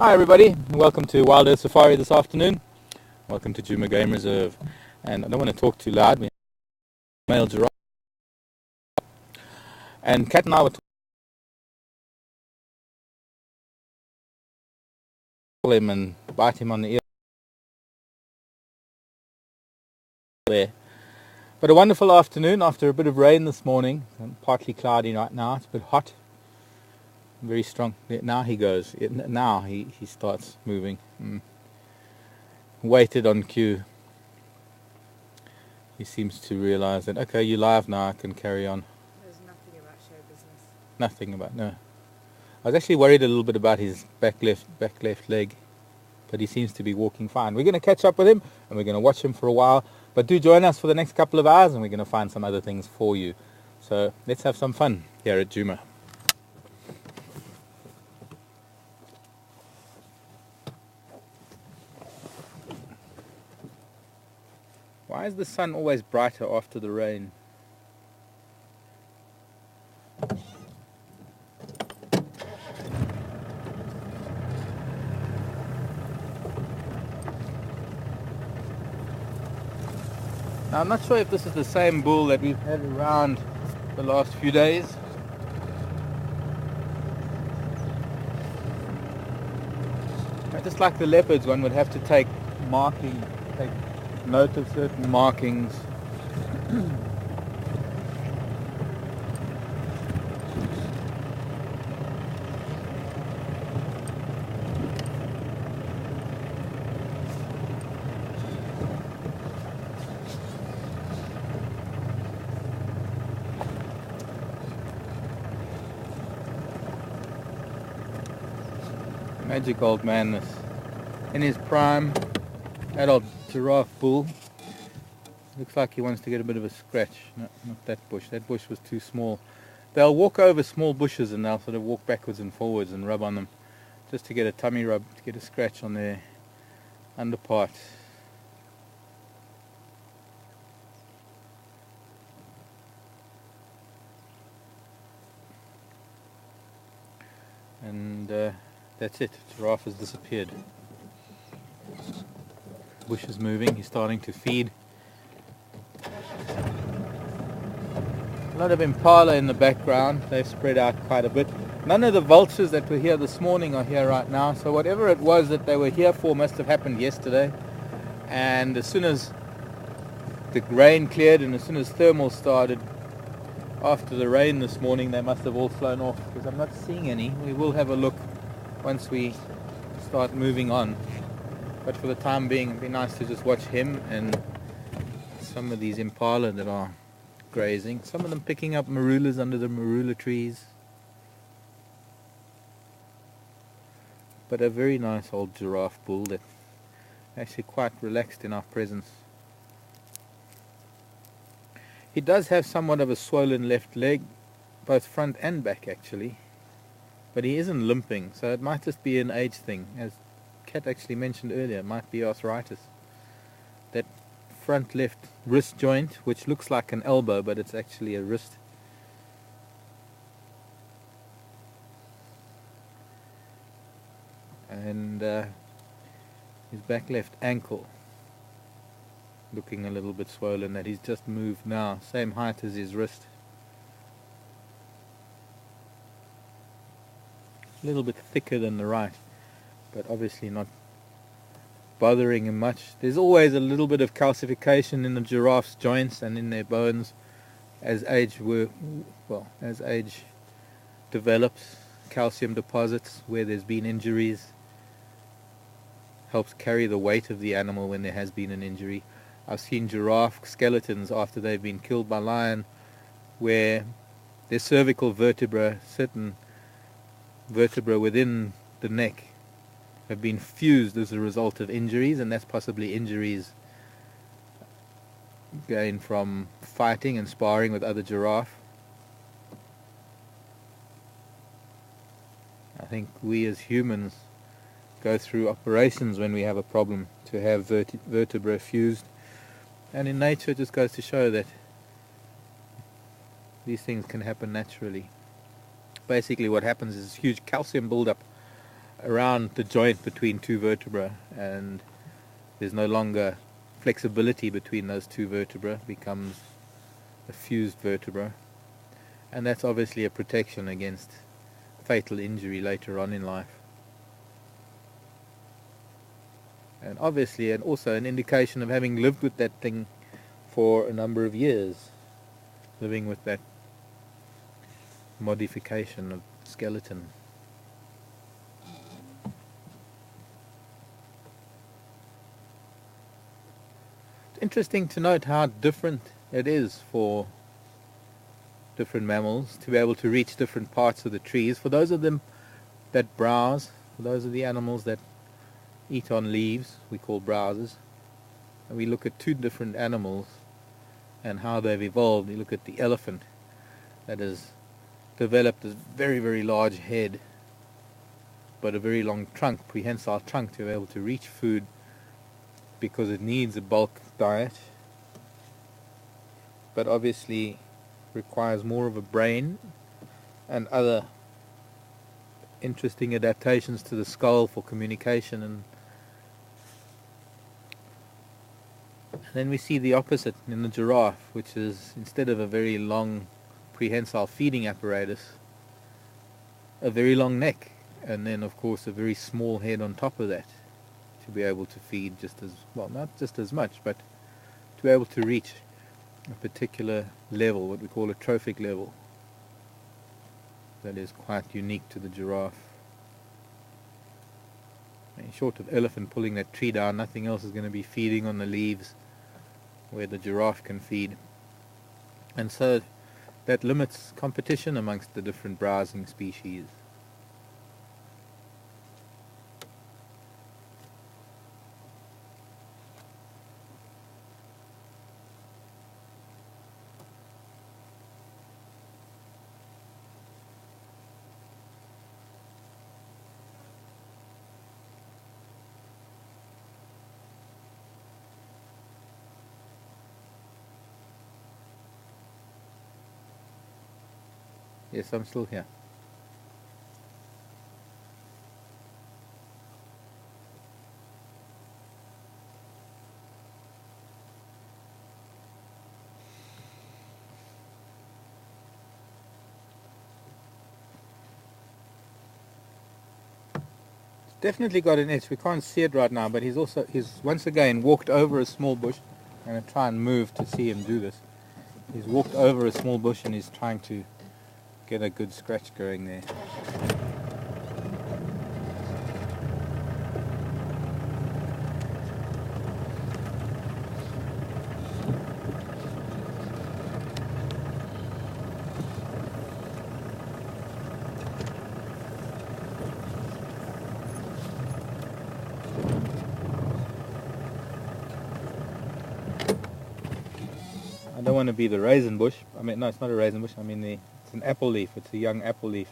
Hi everybody, welcome to Wild Earth Safari this afternoon. Welcome to Djuma Game Reserve. And I don't want to talk too loud. We have a male giraffe. And Kat and I were talking him and bite him on the ear there. But a wonderful afternoon after a bit of rain this morning. And partly cloudy right now. It's a bit hot. Very strong. Now he goes. Now he starts moving. Waited on cue. He seems to realize that, okay, you're live now, I can carry on. There's nothing about show business. Nothing about, no. I was actually worried a little bit about his back left leg, but he seems to be walking fine. We're going to catch up with him, and we're going to watch him for a while. But do join us for the next couple of hours, and we're going to find some other things for you. So let's have some fun here at Djuma. Why is the sun always brighter after the rain? Now, I'm not sure if this is the same bull that we've had around the last few days. Just like the leopards, one would have to take note of certain markings. Magic old man, this in his prime, adult giraffe bull. Looks like he wants to get a bit of a scratch. No, not that bush. That bush was too small. They'll walk over small bushes and they'll sort of walk backwards and forwards and rub on them, just to get a tummy rub, to get a scratch on their underpart. And that's it. Giraffe has disappeared. Bush is moving. He's starting to feed. A lot of impala in the background. They've spread out quite a bit. None of the vultures that were here this morning are here right now. So whatever it was that they were here for must have happened yesterday. And as soon as the rain cleared and as soon as thermal started after the rain this morning, they must have all flown off, because I'm not seeing any. We will have a look once we start moving on. But for the time being, it'd be nice to just watch him and some of these impala that are grazing. Some of them picking up marulas under the marula trees. But a very nice old giraffe bull that actually quite relaxed in our presence. He does have somewhat of a swollen left leg, both front and back actually. But he isn't limping, so it might just be an age thing. As Kat actually mentioned earlier, it might be arthritis. That front left wrist joint, which looks like an elbow, but it's actually a wrist. And his back left ankle looking a little bit swollen, that he's just moved now. Same height as his wrist. A little bit thicker than the right, but obviously not bothering him much. There's always a little bit of calcification in the giraffe's joints and in their bones as age develops. Calcium deposits where there's been injuries helps carry the weight of the animal when there has been an injury. I've seen giraffe skeletons after they've been killed by lion where their cervical vertebra, certain vertebra within the neck, have been fused as a result of injuries, and that's possibly injuries gained from fighting and sparring with other giraffe. I think we as humans go through operations when we have a problem to have vertebra fused, and in nature it just goes to show that these things can happen naturally. Basically what happens is huge calcium buildup around the joint between two vertebrae, and there's no longer flexibility between those two vertebrae, becomes a fused vertebra, and that's obviously a protection against fatal injury later on in life. And obviously, and also an indication of having lived with that thing for a number of years, living with that modification of skeleton. It's interesting to note how different it is for different mammals to be able to reach different parts of the trees. For those of them that browse, for those of the animals that eat on leaves, we call browsers. And we look at two different animals and how they've evolved. You look at the elephant that has developed this very, very large head, but a very long trunk, prehensile trunk, to be able to reach food because it needs a bulk diet, but obviously requires more of a brain and other interesting adaptations to the skull for communication. And then we see the opposite in the giraffe, which is, instead of a very long prehensile feeding apparatus, a very long neck, and then of course a very small head on top of that, to be able to feed just as well, not just as much, but to be able to reach a particular level, what we call a trophic level, that is quite unique to the giraffe. And short of elephant pulling that tree down, nothing else is going to be feeding on the leaves where the giraffe can feed. And so that limits competition amongst the different browsing species. Yes, I'm still here. Definitely got an itch. We can't see it right now, but he's once again walked over a small bush. I'm going to try and move to see him do this. He's walked over a small bush and he's trying to get a good scratch going there. I don't want to be the raisin bush. I mean, no, it's not a raisin bush. I mean, it's an apple leaf. It's a young apple leaf.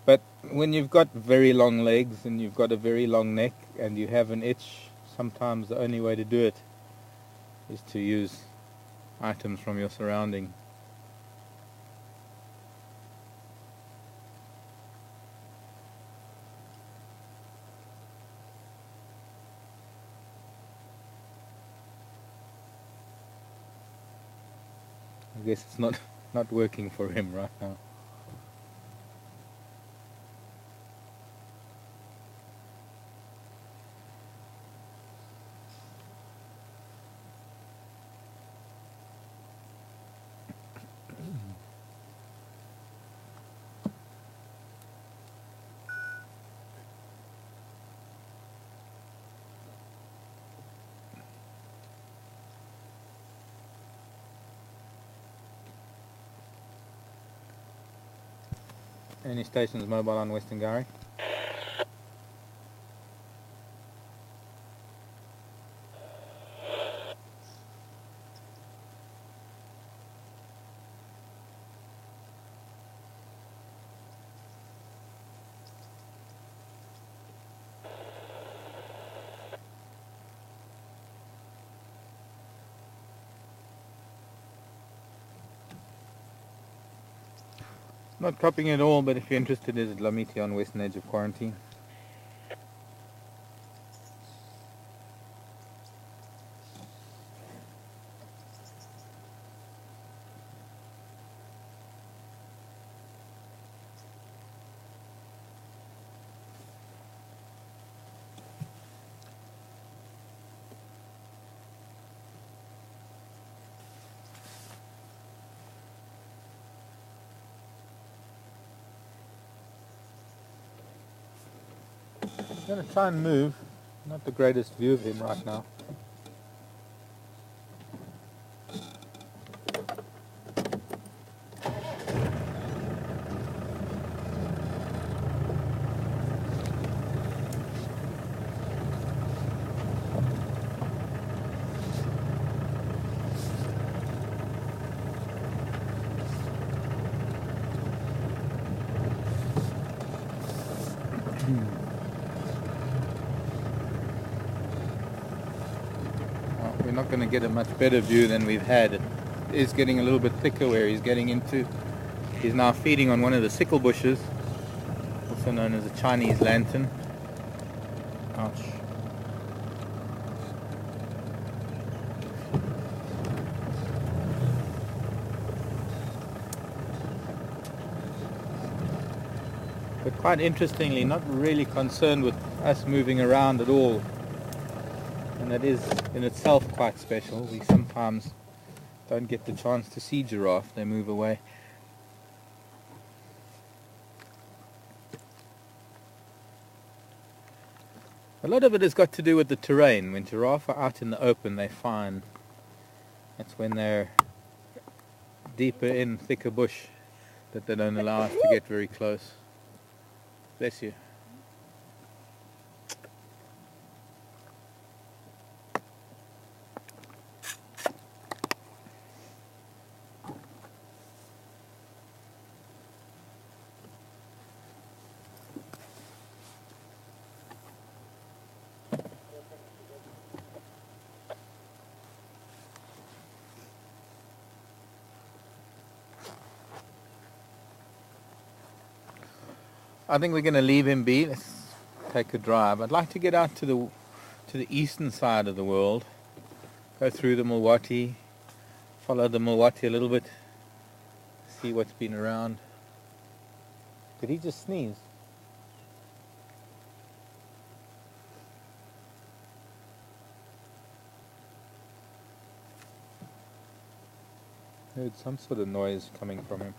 But when you've got very long legs and you've got a very long neck and you have an itch, sometimes the only way to do it is to use items from your surrounding. I guess it's not working for him right now. Any stations mobile on Western Gowrie? Not copying at all, but if you're interested, there's Dlamiti on Western Edge of Quarantine. I'm going to try and move. Not the greatest view of him right now. Well, we're not going to get a much better view than we've had. It is getting a little bit thicker where he's getting into. He's now feeding on one of the sickle bushes, also known as a Chinese lantern. Ouch. But quite interestingly, not really concerned with us moving around at all. And that is in itself quite special. We sometimes don't get the chance to see giraffe, they move away. A lot of it has got to do with the terrain. When giraffe are out in the open, they find that's when they're deeper in thicker bush that they don't allow us to get very close. Bless you. I think we're going to leave him be. Let's take a drive. I'd like to get out to the eastern side of the world, go through the Mulwati, follow the Mulwati a little bit, see what's been around. Did he just sneeze? Heard some sort of noise coming from him.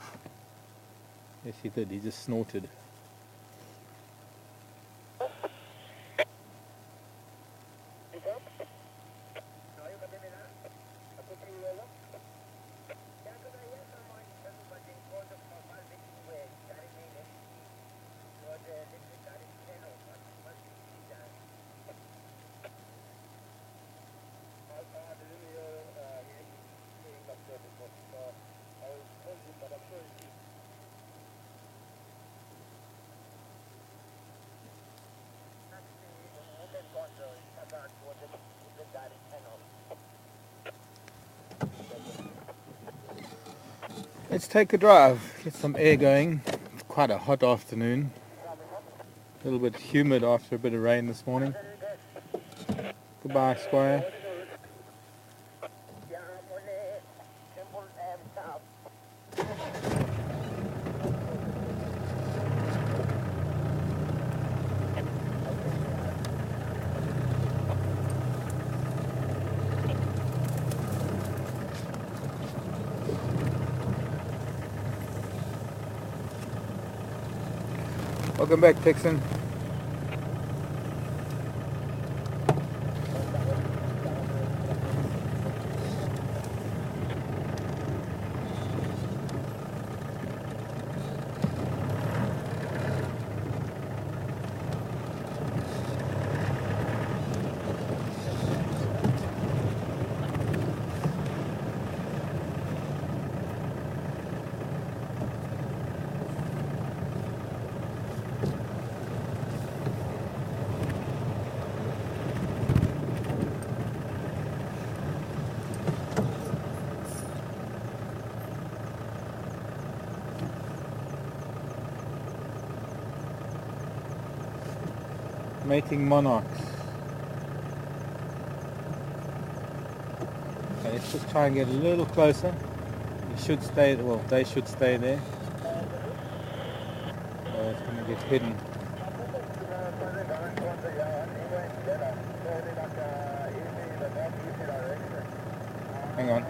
Yes, he did. He just snorted. Let's take a drive, get some air going. It's quite a hot afternoon. A little bit humid after a bit of rain this morning. Goodbye, Squire. Welcome back, Texan. Mating monarchs. Okay, let's just try and get a little closer. He should stay, well, they should stay there. So it's going to get hidden. Hang on.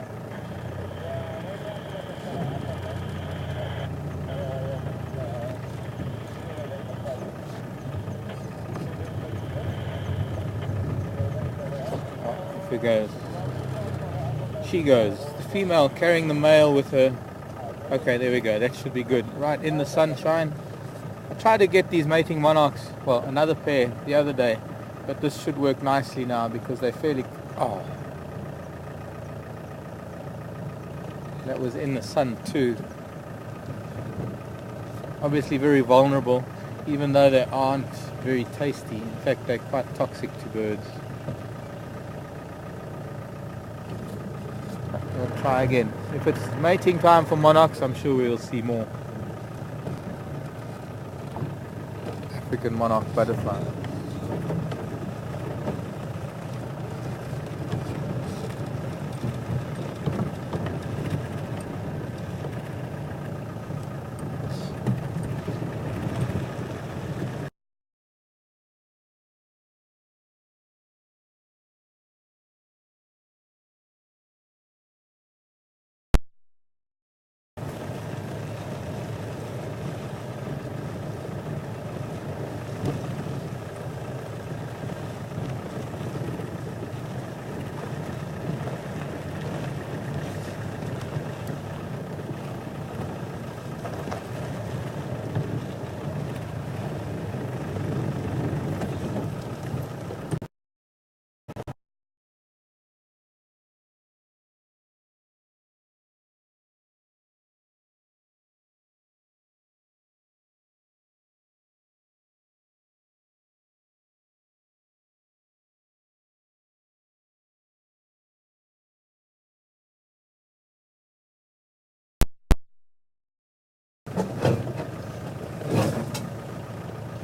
Off it goes. She goes. The female carrying the male with her. Okay, there we go. That should be good. Right in the sunshine. I tried to get these mating monarchs, well, another pair the other day, but this should work nicely now because they're fairly... Oh. That was in the sun too. Obviously very vulnerable, even though they aren't very tasty. In fact, they're quite toxic to birds. We'll try again. If it's mating time for monarchs, I'm sure we'll see more. African monarch butterfly.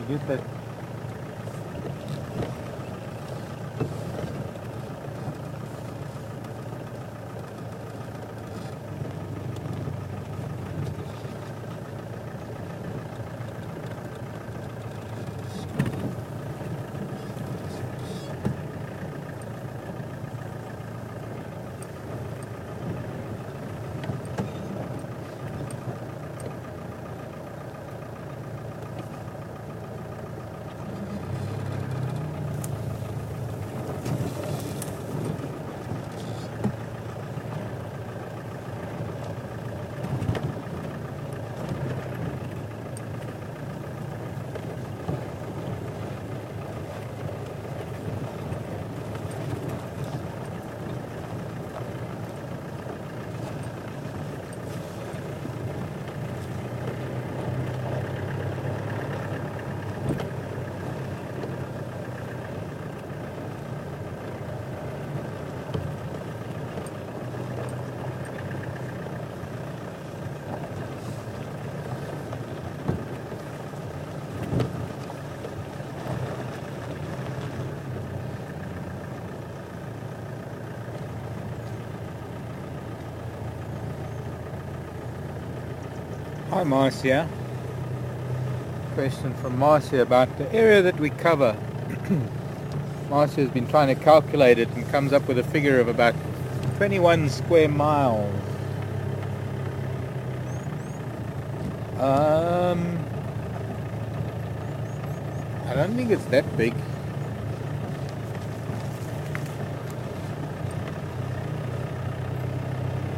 You get that? Hi Marcia. Question from Marcia about the area that we cover. Marcia has been trying to calculate it and comes up with a figure of about 21 square miles. I don't think it's that big.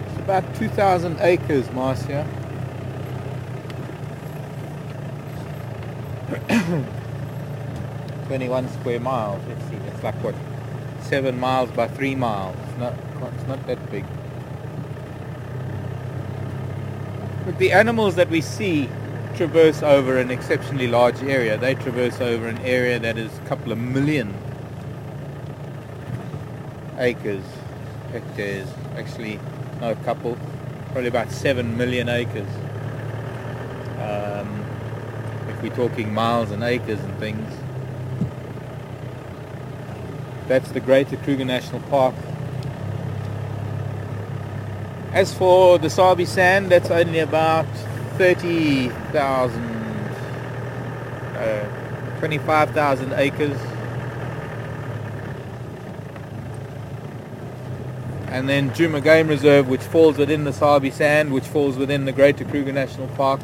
It's about 2,000 acres, Marcia. 21 square miles. Let's see, it's like what, 7 miles by 3 miles. It's not that big. But the animals that we see traverse over an exceptionally large area. They traverse over an area that is a couple of million acres, hectares. Actually, no, a couple, probably about 7 million acres. If we're talking miles and acres and things. That's the Greater Kruger National Park. As for the Sabi Sand, that's only about 25,000 acres. And then Djuma Game Reserve, which falls within the Sabi Sand, which falls within the Greater Kruger National Park.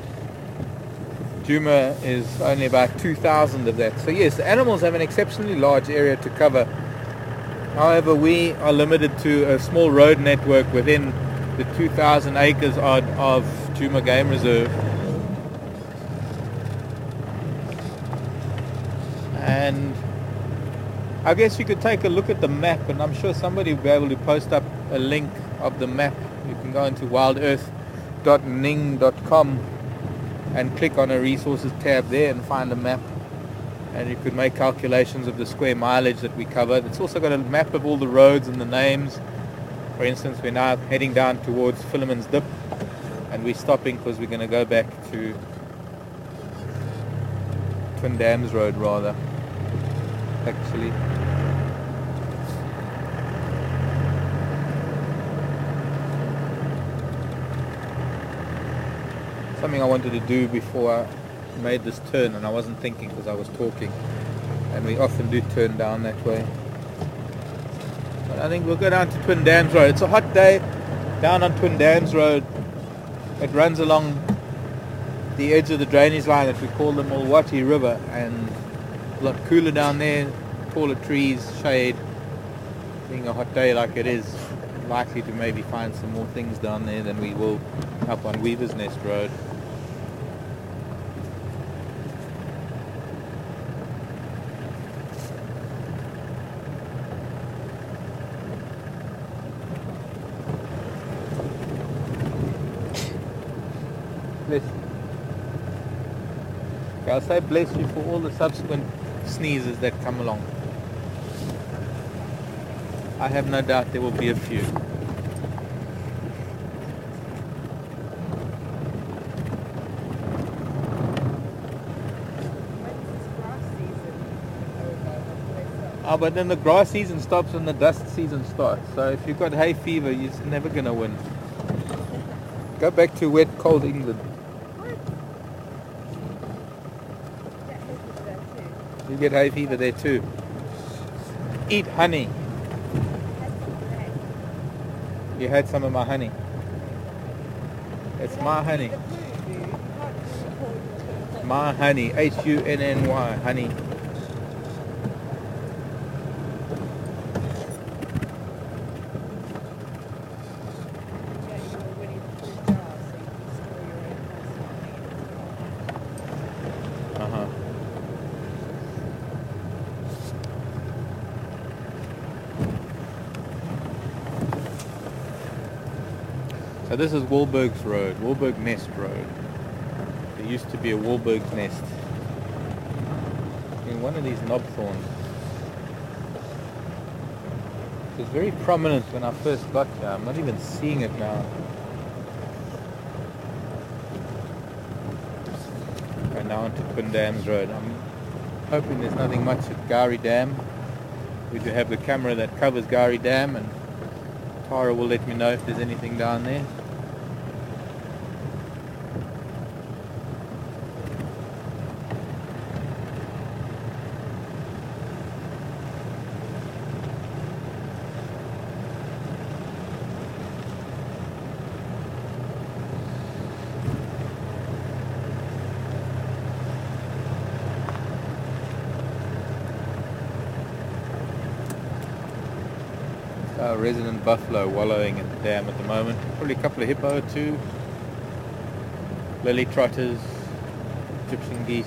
Djuma is only about 2,000 of that. So yes, the animals have an exceptionally large area to cover However, we are limited to a small road network within the 2,000 acres odd of Djuma Game Reserve. And I guess you could take a look at the map, and I'm sure somebody will be able to post up a link of the map. You can go into wildearth.ning.com and click on a resources tab there and find a map. And you could make calculations of the square mileage that we covered. It's also got a map of all the roads and the names. For instance, we're now heading down towards Philemon's Dip, and we're stopping because we're going to go back to Twin Dams Road rather, actually. Something I wanted to do before I made this turn, and I wasn't thinking because I was talking, and we often do turn down that way. But I think we'll go down to Twin Dams Road. It's a hot day down on Twin Dams Road. It runs along the edge of the drainage line that we call the Mulwati River, and a lot cooler down there, taller trees, shade. Being a hot day like it is, likely to maybe find some more things down there than we will up on Weaver's Nest Road. Bless. Okay, I'll say bless you for all the subsequent sneezes that come along. I have no doubt there will be a few. Oh, but then the grass season stops and the dust season starts. So if you've got hay fever, you're never going to win. Go back to wet, cold England. You get hay fever there too. Eat honey. You had some of my honey. It's my honey. My honey. Hunny. Honey. So this is Wahlberg's Road, Wahlberg Nest Road. There used to be a Wahlberg's Nest in one of these knobthorns. It was very prominent when I first got here. I'm not even seeing it now. And now onto Twin Dams Road. I'm hoping there's nothing much at Gowrie Dam. We do have the camera that covers Gowrie Dam, and Tara will let me know if there's anything down there. Our resident buffalo wallowing in the dam at the moment. Probably a couple of hippo too. Lily trotters, Egyptian geese.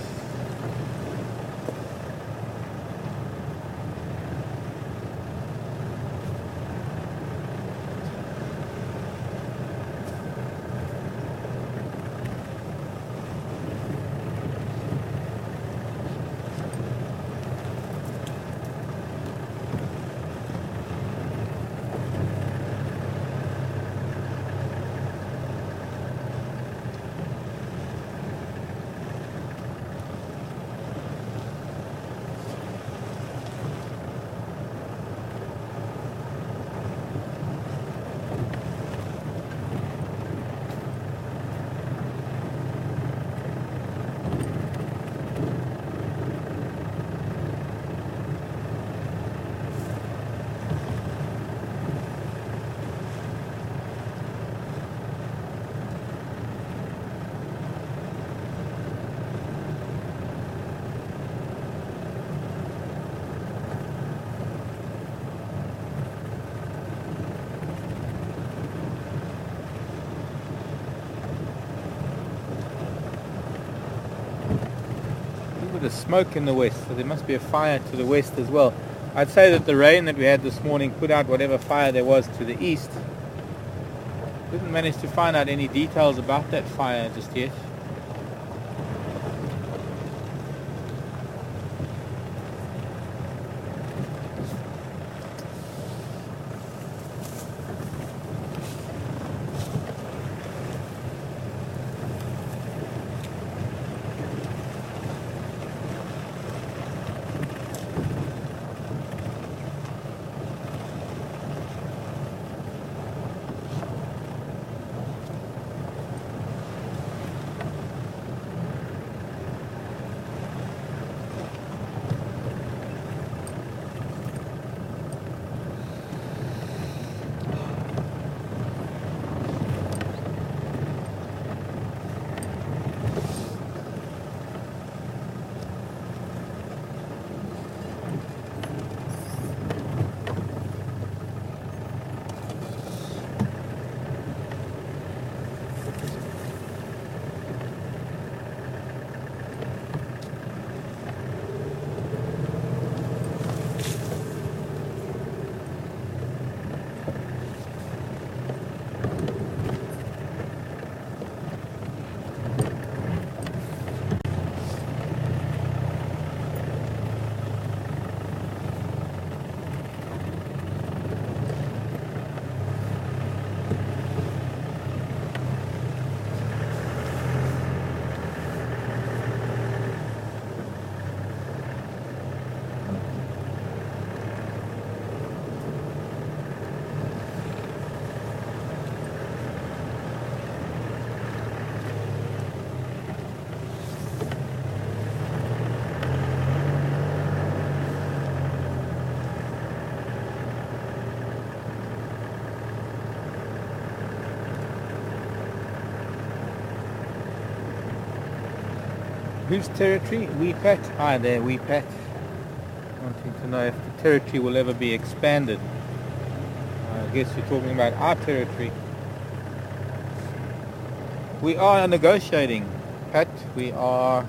of smoke in the west, so there must be a fire to the west as well. I'd say that the rain that we had this morning put out whatever fire there was to the east. Didn't manage to find out any details about that fire just yet. Whose territory? Weepat. Hi there, Weepat. Wanting to know if the territory will ever be expanded. I guess you're talking about our territory. We are negotiating, Pat. We are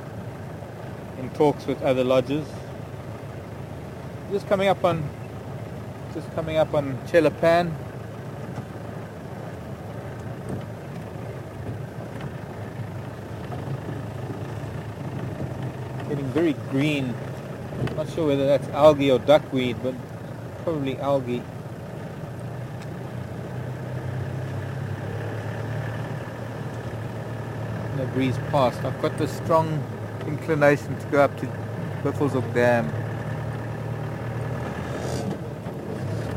in talks with other lodges. Just coming up on Chelapan. Getting very green. Not sure whether that's algae or duckweed, but probably algae. The breeze past. I've got the strong inclination to go up to Buffelshoek Dam.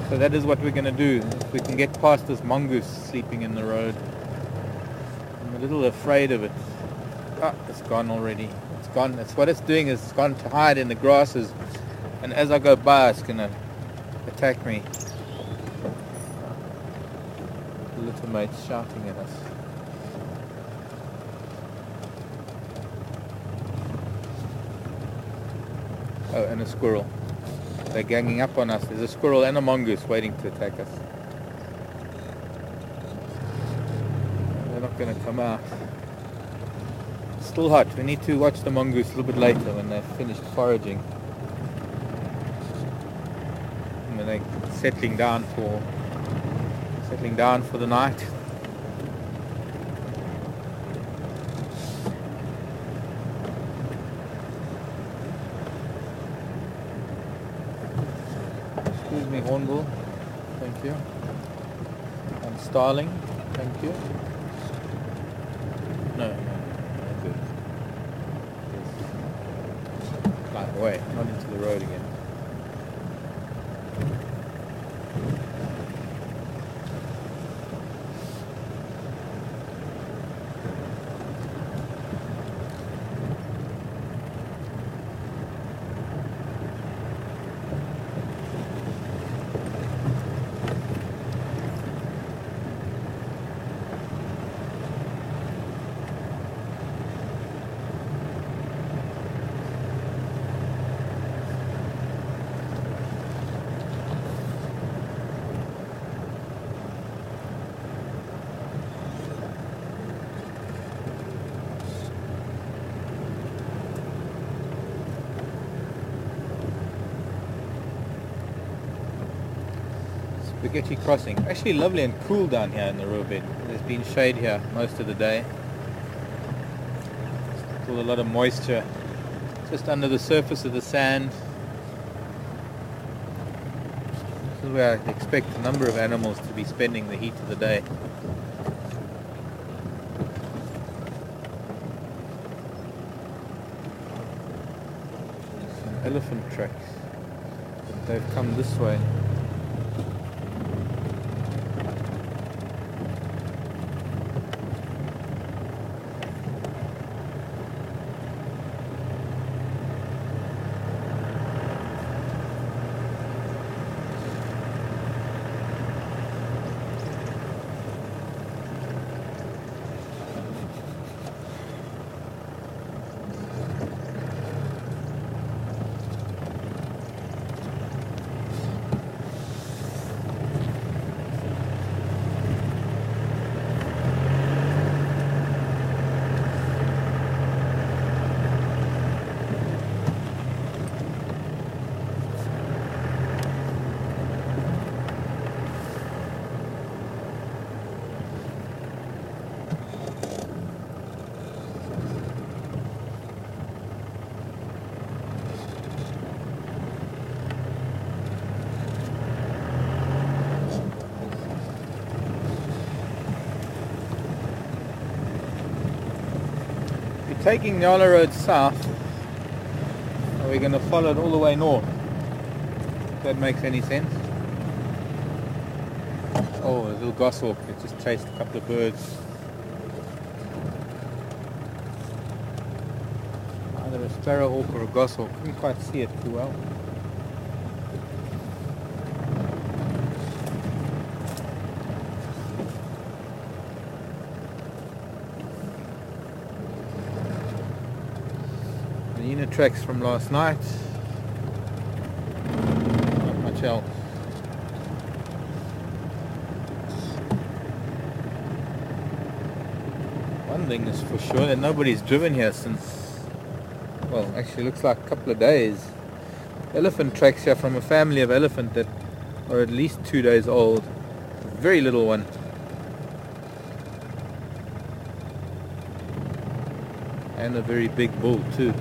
So that is what we're going to do. If we can get past this mongoose sleeping in the road. I'm a little afraid of it. Ah, it's gone already. It's gone. That's what it's doing, is it's gone to hide in the grasses. And as I go by, it's going to attack me. The little mate's shouting at us. Oh, and a squirrel. They're ganging up on us. There's a squirrel and a mongoose waiting to attack us. They're not going to come out. It's still hot. We need to watch the mongoose a little bit later when they've finished foraging. And when they're settling down for the night. Excuse me, hornbill. Thank you. And starling. Thank you. No, good. Yes. Climb away, not into the road again. Spaghetti Crossing. Actually lovely and cool down here in the riverbed. There's been shade here most of the day. Still a lot of moisture just under the surface of the sand. This is where I expect a number of animals to be spending the heat of the day. Some elephant tracks. They've come this way. Taking Nyala Road south, and we're going to follow it all the way north, if that makes any sense. Oh, a little goshawk that just chased a couple of birds. Either a sparrowhawk or a goshawk, couldn't quite see it too well. Unit tracks from last night. Not much else. One thing is for sure that nobody's driven here since, well, actually looks like a couple of days. Elephant tracks here from a family of elephant that are at least 2 days old. A very little one. And a very big bull too.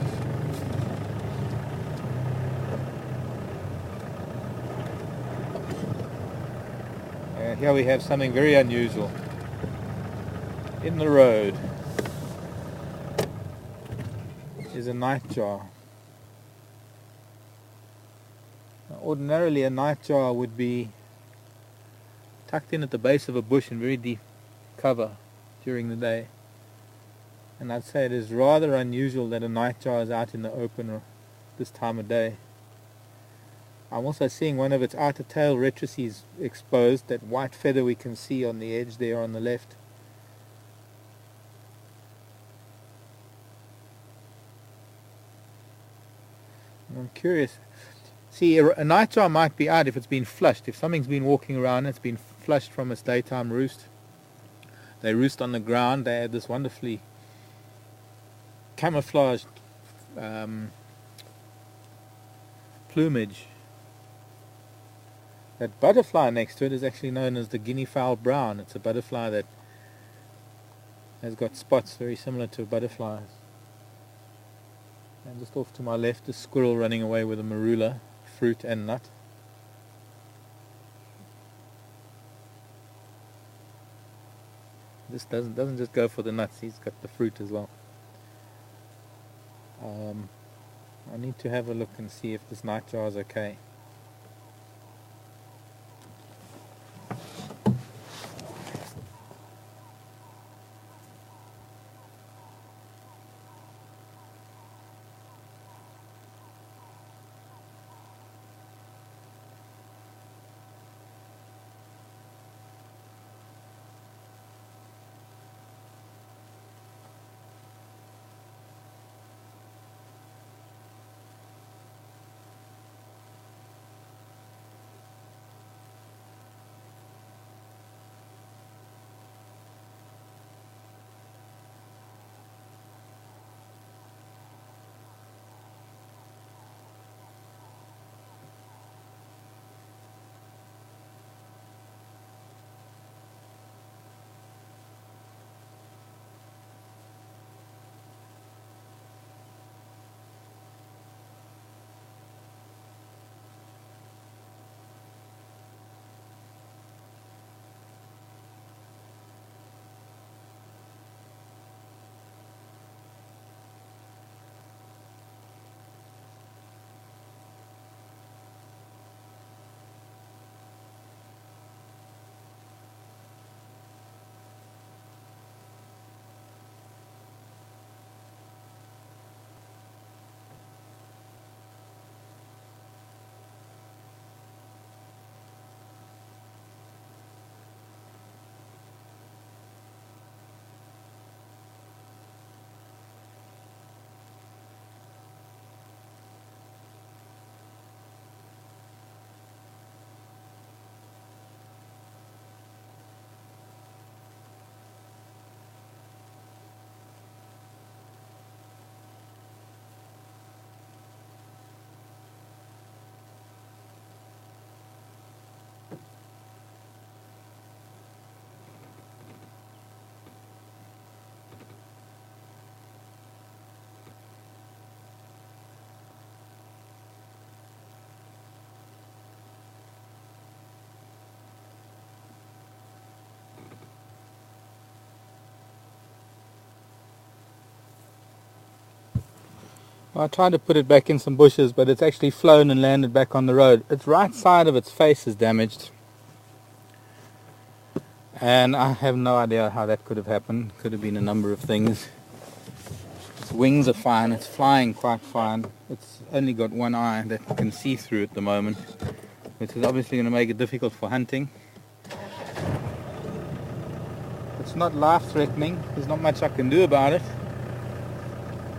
Here we have something very unusual in the road. Is a nightjar. Now, ordinarily a nightjar would be tucked in at the base of a bush in very deep cover during the day, and I'd say it is rather unusual that a nightjar is out in the open this time of day. I'm also seeing one of its outer tail rectrices exposed, that white feather we can see on the edge there on the left. I'm curious. See, a nightjar might be out if it's been flushed. If something's been walking around, it's been flushed from its daytime roost. They roost on the ground. They have this wonderfully camouflaged plumage. That butterfly next to it is actually known as the guinea fowl brown. It's a butterfly that has got spots very similar to butterflies. And just off to my left, a squirrel running away with a marula, fruit and nut. This doesn't just go for the nuts, he's got the fruit as well. I need to have a look and see if this nightjar is okay. I tried to put it back in some bushes, but it's actually flown and landed back on the road. Its right side of its face is damaged, and I have no idea how that could have happened. Could have been a number of things. Its wings are fine, it's flying quite fine. It's only got one eye that can see through at the moment, which is obviously going to make it difficult for hunting. It's not life-threatening, there's not much I can do about it.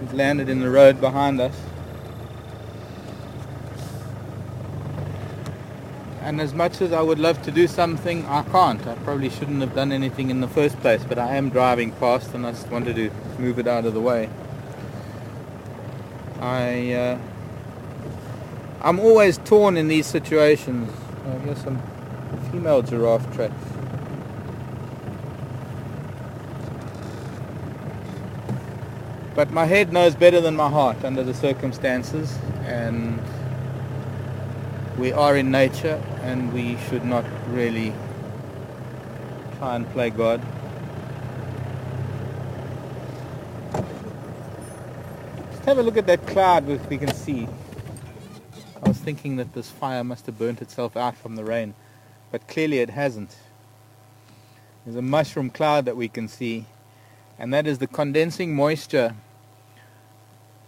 It's landed in the road behind us. And as much as I would love to do something, I can't. I probably shouldn't have done anything in the first place, but I am driving past and I just wanted to move it out of the way. I'm always torn in these situations. Here's some female giraffe tracks. But my head knows better than my heart under the circumstances, and we are in nature and we should not really try and play God. Just have a look at that cloud which we can see. I was thinking that this fire must have burnt itself out from the rain, but clearly it hasn't. There's a mushroom cloud that we can see, and that is the condensing moisture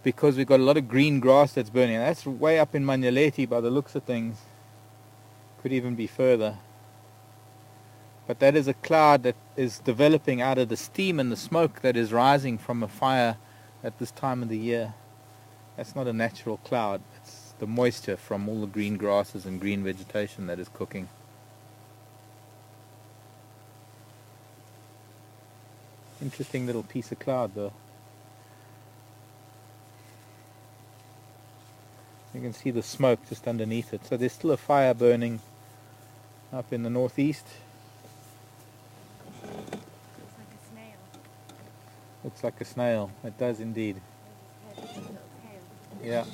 because we've got a lot of green grass that's burning. That's way up in Manyaleti by the looks of things. Could even be further. But that is a cloud that is developing out of the steam and the smoke that is rising from a fire at this time of the year. That's not a natural cloud. It's the moisture from all the green grasses and green vegetation that is cooking. Interesting little piece of cloud though. You can see the smoke just underneath it. So there's still a fire burning up in the northeast. Looks like a snail. Looks like a snail. It does indeed. There's his head, little tail. Yeah.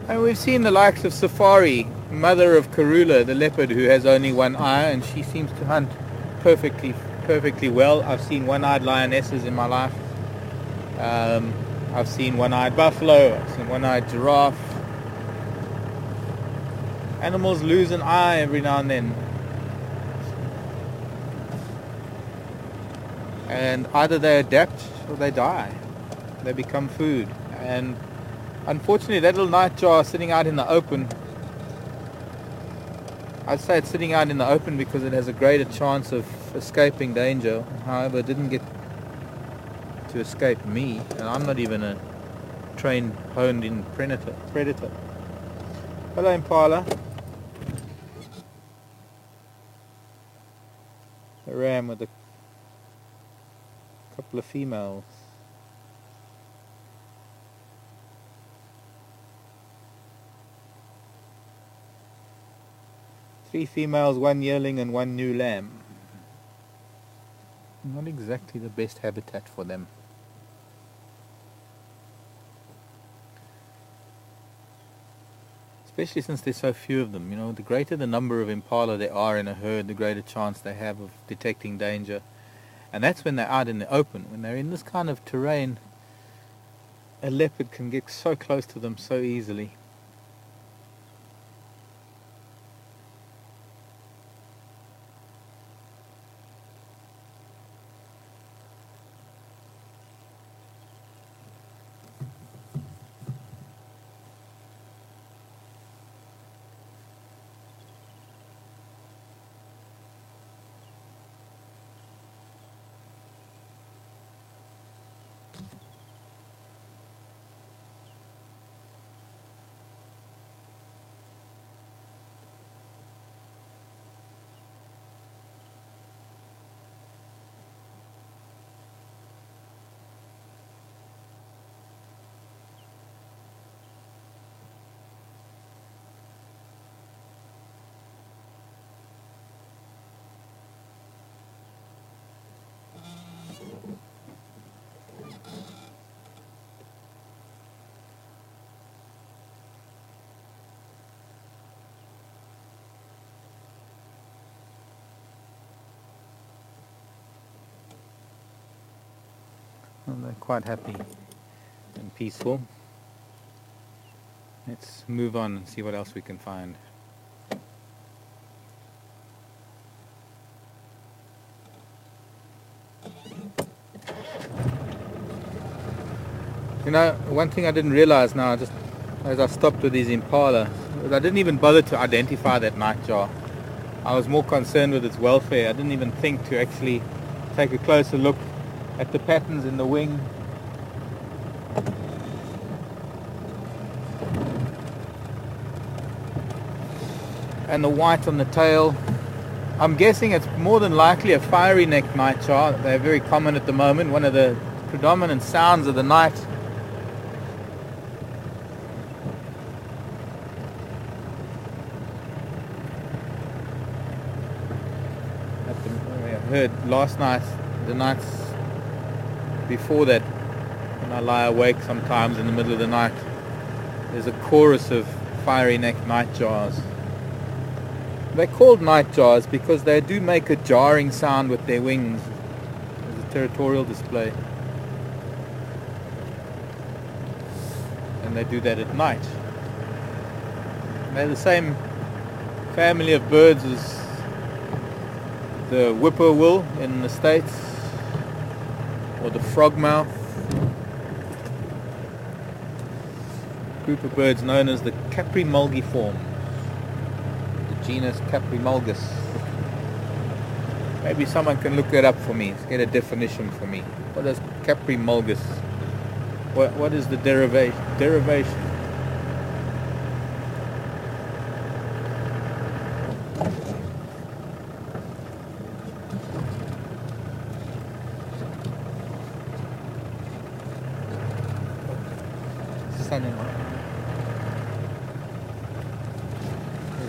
And we've seen the likes of Safari, mother of Karula, the leopard who has only one eye, and she seems to hunt perfectly well. I've seen one-eyed lionesses in my life. I've seen one-eyed buffalo. I've seen one-eyed giraffe. Animals lose an eye every now and then. And either they adapt or they die. They become food. And unfortunately, that little nightjar sitting out in the open, I'd say it's sitting out in the open because it has a greater chance of escaping danger. However, it didn't get to escape me, and I'm not even a trained, honed-in predator. Hello, Impala. A ram with a couple of females. Three females, one yearling and one new lamb. Not exactly the best habitat for them. Especially since there's so few of them. You know, the greater the number of impala there are in a herd, the greater chance they have of detecting danger. And that's when they're out in the open. When they're in this kind of terrain, a leopard can get so close to them so easily. and they're quite happy and peaceful. Let's move on and see what else we can find. You know, one thing I didn't realize now, just as I stopped with these impala, I didn't even bother to identify that nightjar. I was more concerned with its welfare. I didn't even think to actually take a closer look at the patterns in the wing. And the white on the tail. I'm guessing it's more than likely a fiery necked nightjar. They're very common at the moment. One of the predominant sounds of the night. I heard last night, the nights before that, when I lie awake sometimes in the middle of the night, there's a chorus of fiery necked nightjars. They're called nightjars because they do make a jarring sound with their wings as a territorial display. And they do that at night. They're the same family of birds as the whippoorwill in the States, or the frogmouth. Group of birds known as the Caprimulgiform. Genus Caprimulgus. Maybe someone can look it up for me, get a definition for me. What is Caprimulgus? What is the derivation?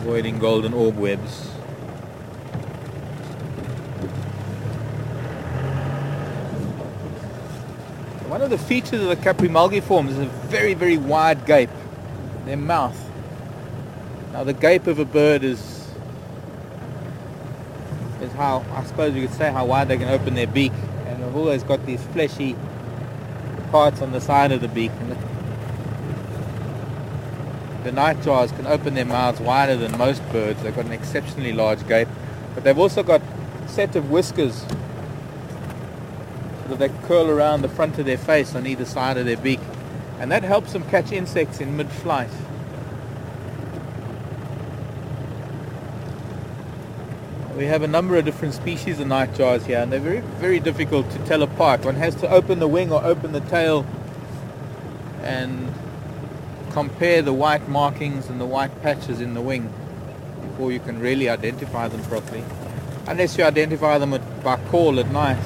Avoiding golden orb webs. One of the features of the Caprimulgiform is a very, very wide gape, their mouth. Now the gape of a bird is how, I suppose you could say, how wide they can open their beak. And they've always got these fleshy parts on the side of the beak. And the nightjars can open their mouths wider than most birds. They've got an exceptionally large gape, but they've also got a set of whiskers so that they curl around the front of their face on either side of their beak, and that helps them catch insects in mid-flight. We have a number of different species of nightjars here, and they're very, very difficult to tell apart. One has to open the wing or open the tail and compare the white markings and the white patches in the wing before you can really identify them properly, unless you identify them by call at night.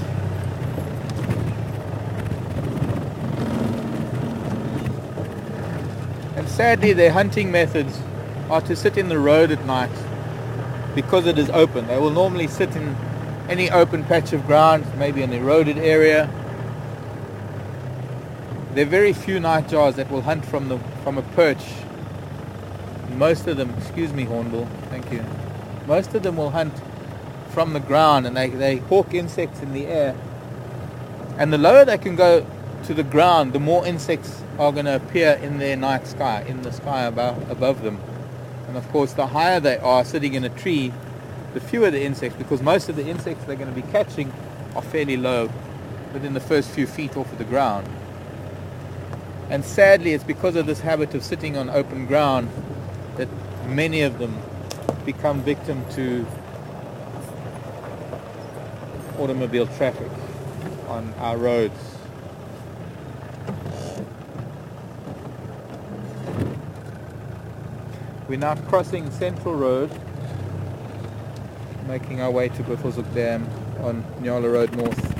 And sadly, their hunting methods are to sit in the road at night because it is open. They will normally sit in any open patch of ground, maybe an eroded area. There are very few nightjars that will hunt from a perch. Most of them, excuse me, hornbill, thank you. Most of them will hunt from the ground, and they hawk insects in the air. And the lower they can go to the ground, the more insects are going to appear in their night sky, in the sky above them. And of course, the higher they are sitting in a tree, the fewer the insects, because most of the insects they're going to be catching are fairly low, within the first few feet off of the ground. And sadly, it's because of this habit of sitting on open ground that many of them become victim to automobile traffic on our roads. We're now crossing Central Road, making our way to Buffelshoek Dam on Nyala Road North.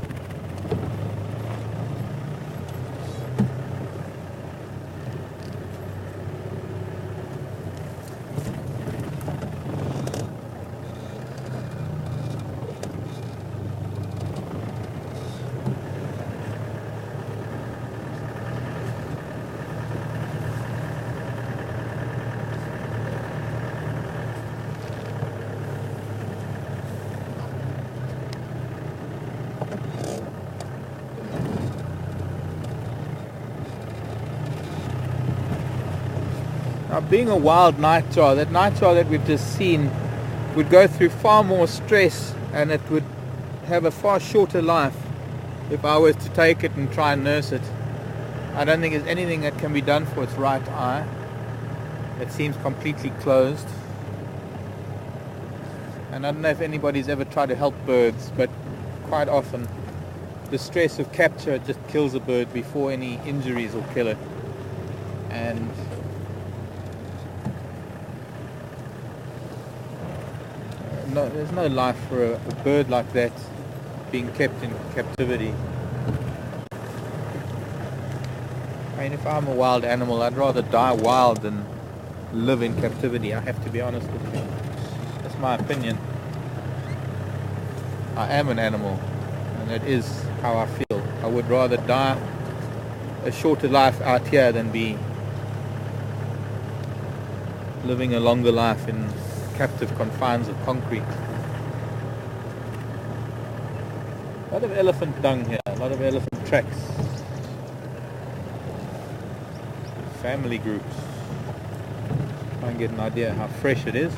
Now, being a wild nightjar, that nightjar that we've just seen would go through far more stress, and it would have a far shorter life if I was to take it and try and nurse it. I don't think there's anything that can be done for its right eye. It seems completely closed. And I don't know if anybody's ever tried to help birds, but quite often the stress of capture just kills a bird before any injuries will kill it. And no, there's no life for a bird like that being kept in captivity. I mean, if I'm a wild animal, I'd rather die wild than live in captivity. I have to be honest with you. That's my opinion. I am an animal, and it is how I feel. I would rather die a shorter life out here than be living a longer life in captive confines of concrete. A lot of elephant dung here, a lot of elephant tracks. Family groups. Try and get an idea how fresh it is.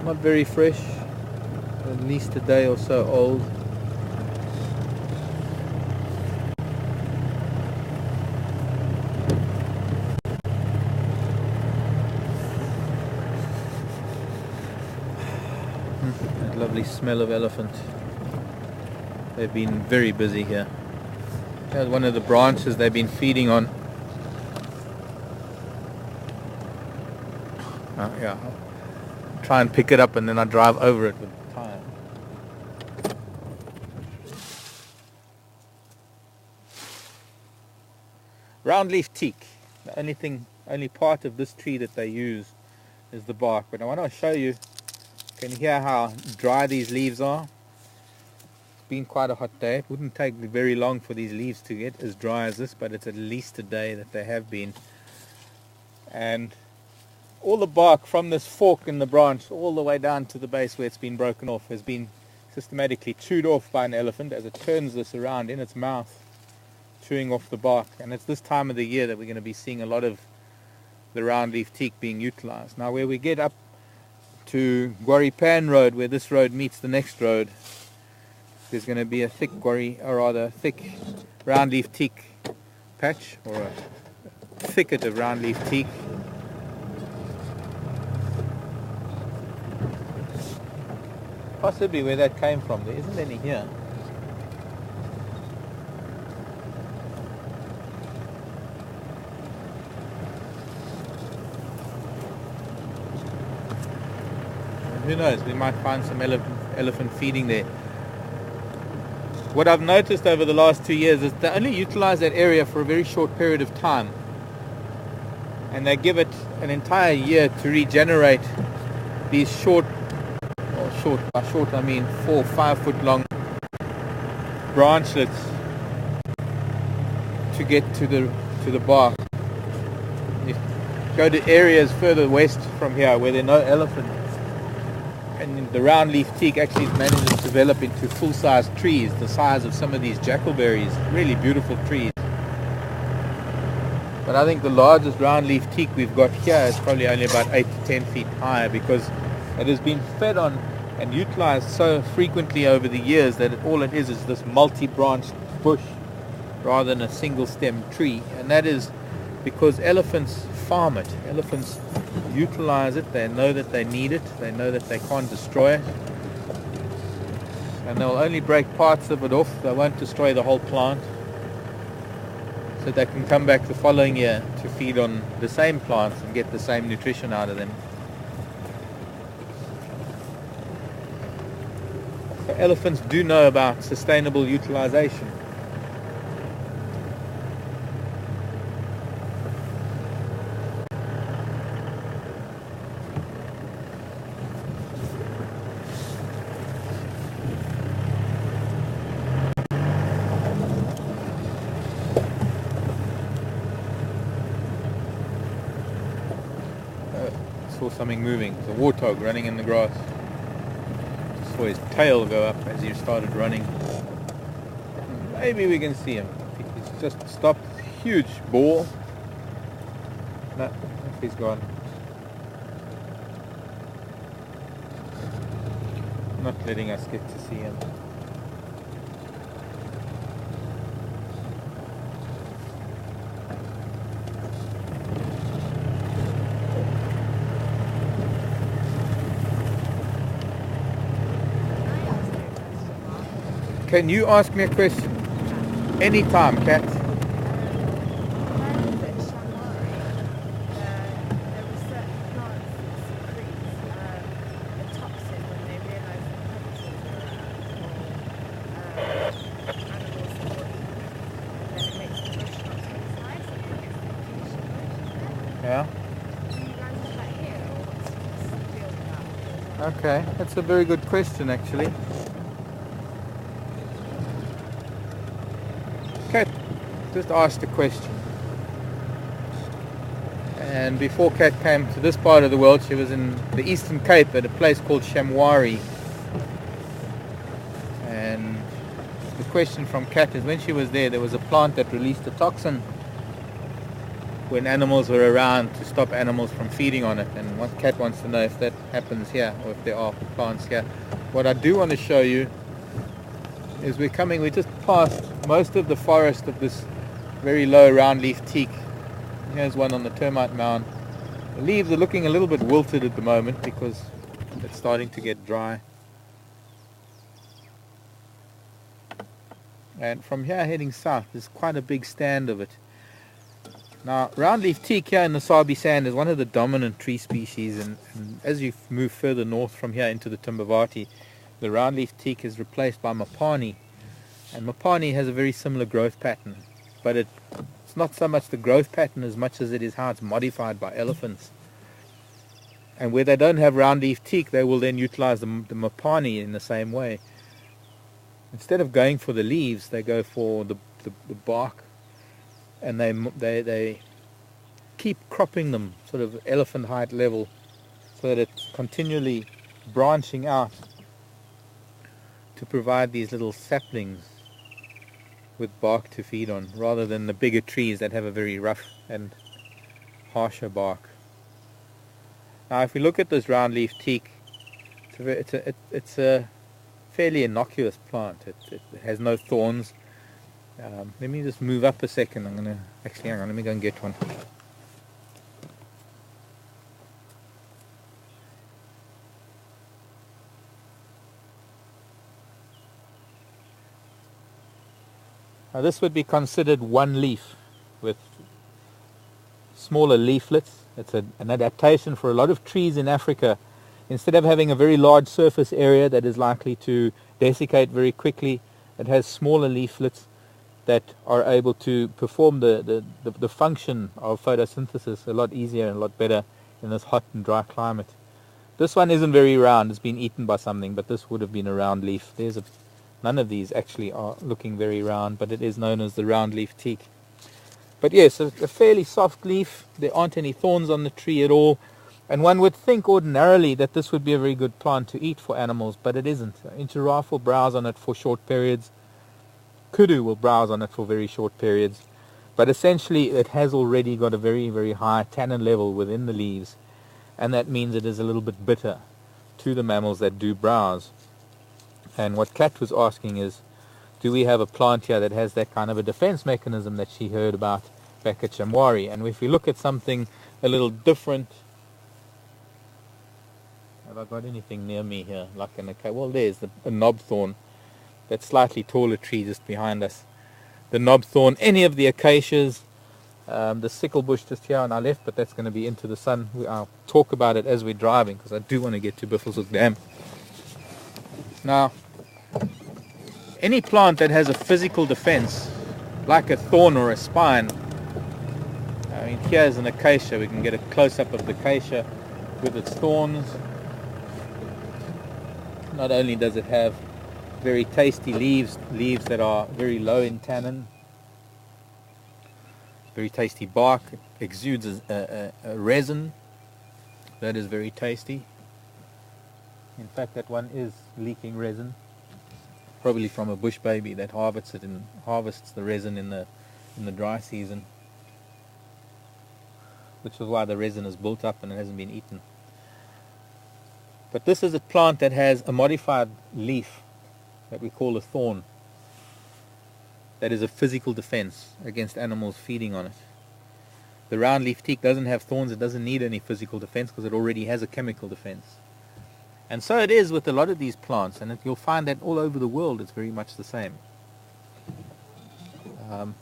Not very fresh, at least a day or so old. That lovely smell of elephant. They've been very busy here. There's one of the branches they've been feeding on. Yeah, I'll try and pick it up and then I drive over it with the tire. Roundleaf teak. The only part of this tree that they use is the bark. But I want to show you. You can hear how dry these leaves are. It's been quite a hot day. It wouldn't take very long for these leaves to get as dry as this, but it's at least a day that they have been. And all the bark from this fork in the branch all the way down to the base where it's been broken off has been systematically chewed off by an elephant as it turns this around in its mouth, chewing off the bark. And it's this time of the year that we're going to be seeing a lot of the roundleaf teak being utilized. Now where we get up to Gwaripan Road, where this road meets the next road, there's going to be a thick roundleaf teak patch, or a thicket of roundleaf teak. Possibly where that came from. There isn't any here. Who knows, we might find some elephant feeding there. What I've noticed over the last 2 years is they only utilize that area for a very short period of time. And they give it an entire year to regenerate these by short I mean 4 or 5 foot long branchlets to get to the bark. You go to areas further west from here where there are no elephants, and the roundleaf teak actually manages to develop into full-size trees, the size of some of these jackalberries, really beautiful trees. But I think the largest roundleaf teak we've got here is probably only about 8 to 10 feet high, because it has been fed on and utilized so frequently over the years that all it is this multi-branched bush rather than a single stem tree. And that is because elephants farm it. Elephants utilize it. They know that they need it. They know that they can't destroy it. And they'll only break parts of it off. They won't destroy the whole plant. So they can come back the following year to feed on the same plants and get the same nutrition out of them. Elephants do know about sustainable utilization. Saw something moving. It's a warthog running in the grass. Saw his tail go up as he started running. Maybe we can see him. He's just stopped. Huge ball. No, he's gone. Not letting us get to see him. Can you ask me a question? Anytime, Kat. Yeah. Okay, that's a very good question actually. Kat just asked a question. And before Kat came to this part of the world, she was in the Eastern Cape at a place called Shamwari. And the question from Kat is, when she was there was a plant that released a toxin when animals were around to stop animals from feeding on it. And what Kat wants to know if that happens here or if there are plants here. What I do want to show you is we just passed most of the forest of this very low round-leaf teak. Here's one on the termite mound. The leaves are looking a little bit wilted at the moment because it's starting to get dry. And from here heading south, there's quite a big stand of it. Now, roundleaf teak here in the Sabi Sand is one of the dominant tree species, and as you move further north from here into the Timbavati, the roundleaf teak is replaced by Mopani. And Mopani has a very similar growth pattern, but it's not so much the growth pattern as much as it is how it's modified by elephants. And where they don't have roundleaf teak, they will then utilize the Mopani in the same way. Instead of going for the leaves, they go for the bark, and they keep cropping them sort of elephant height level so that it's continually branching out to provide these little saplings with bark to feed on, rather than the bigger trees that have a very rough and harsher bark. Now if we look at this roundleaf teak, it's a fairly innocuous plant. It has no thorns. Let me just move up a second. Hang on, let me go and get one. Now this would be considered one leaf with smaller leaflets. It's an adaptation for a lot of trees in Africa. Instead of having a very large surface area that is likely to desiccate very quickly, it has smaller leaflets that are able to perform the function of photosynthesis a lot easier and a lot better in this hot and dry climate. This one isn't very round. It's been eaten by something, but this would have been a round leaf. None of these actually are looking very round, but it is known as the round leaf teak. But yes, a fairly soft leaf. There aren't any thorns on the tree at all. And one would think ordinarily that this would be a very good plant to eat for animals, but it isn't. A giraffe will browse on it for short periods. Kudu will browse on it for very short periods. But essentially it has already got a very, very high tannin level within the leaves. And that means it is a little bit bitter to the mammals that do browse. And what Kat was asking is, do we have a plant here that has that kind of a defense mechanism that she heard about back at Shamwari? And if we look at something a little different, have I got anything near me here? Well, there's a knobthorn, that slightly taller tree just behind us. The knobthorn, any of the acacias, the sickle bush just here on our left, but that's going to be into the sun. I'll talk about it as we're driving because I do want to get to Buffelshoek Dam. Now, any plant that has a physical defense, like a thorn or a spine, I mean, here's an acacia. We can get a close-up of the acacia with its thorns. Not only does it have very tasty leaves that are very low in tannin, very tasty bark, it exudes a resin that is very tasty. In fact, that one is leaking resin, probably from a bush baby that harvests the resin in the dry season. which is why the resin is built up and it hasn't been eaten. But this is a plant that has a modified leaf that we call a thorn. That is a physical defense against animals feeding on it. The round leaf teak doesn't have thorns. It doesn't need any physical defense because it already has a chemical defense. And so it is with a lot of these plants, and you'll find that all over the world it's very much the same.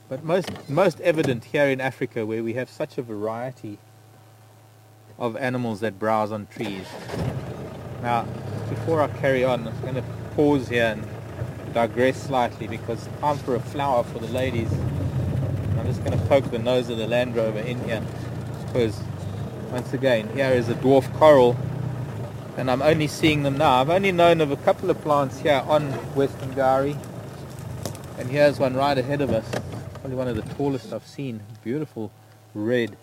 But most evident here in Africa, where we have such a variety of animals that browse on trees. Now, before I carry on, I'm going to pause here and digress slightly because it's time for a flower for the ladies. I'm just going to poke the nose of the Land Rover in here because, once again, here is a dwarf coral and I'm only seeing them now. I've only known of a couple of plants here on Western Gowrie, and here's one right ahead of us, probably one of the tallest I've seen. Beautiful red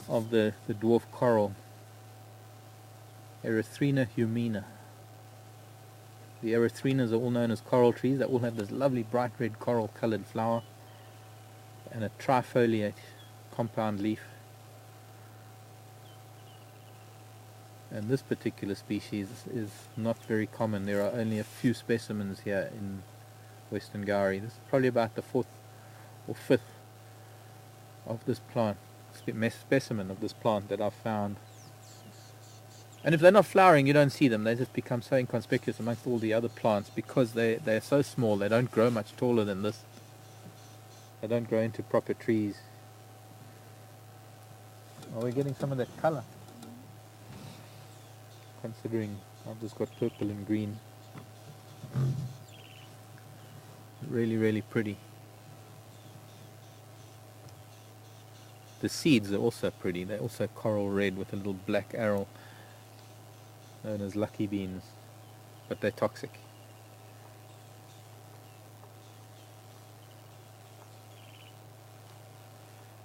of the dwarf coral, Erythrina humina. The erythrinas are all known as coral trees. They all have this lovely bright red coral colored flower and a trifoliate compound leaf. And this particular species is not very common. There are only a few specimens here in Western Gowrie. This is probably about the 4th or 5th of this plant, specimen of this plant that I've found. And if they're not flowering, you don't see them. They just become so inconspicuous amongst all the other plants because they're so small. They don't grow much taller than this. They don't grow into proper trees. Are we getting some of that color? Considering I've just got purple and green. Really, really pretty. The seeds are also pretty. They're also coral red with a little black arrow, known as lucky beans, but they're toxic.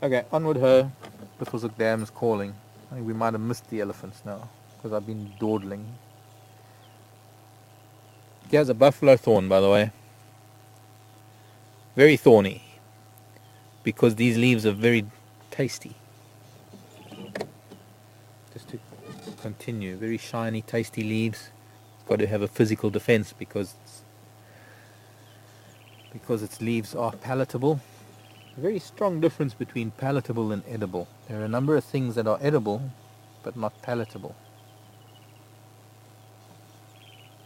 Okay, onward ho. Buffelshoek Dam is calling. I think we might have missed the elephants now because I've been dawdling. Here's a buffalo thorn, by the way. Very thorny because these leaves are very tasty. Just to continue, very shiny, tasty leaves. It's got to have a physical defense because its leaves are palatable. A very strong difference between palatable and edible. There are a number of things that are edible but not palatable.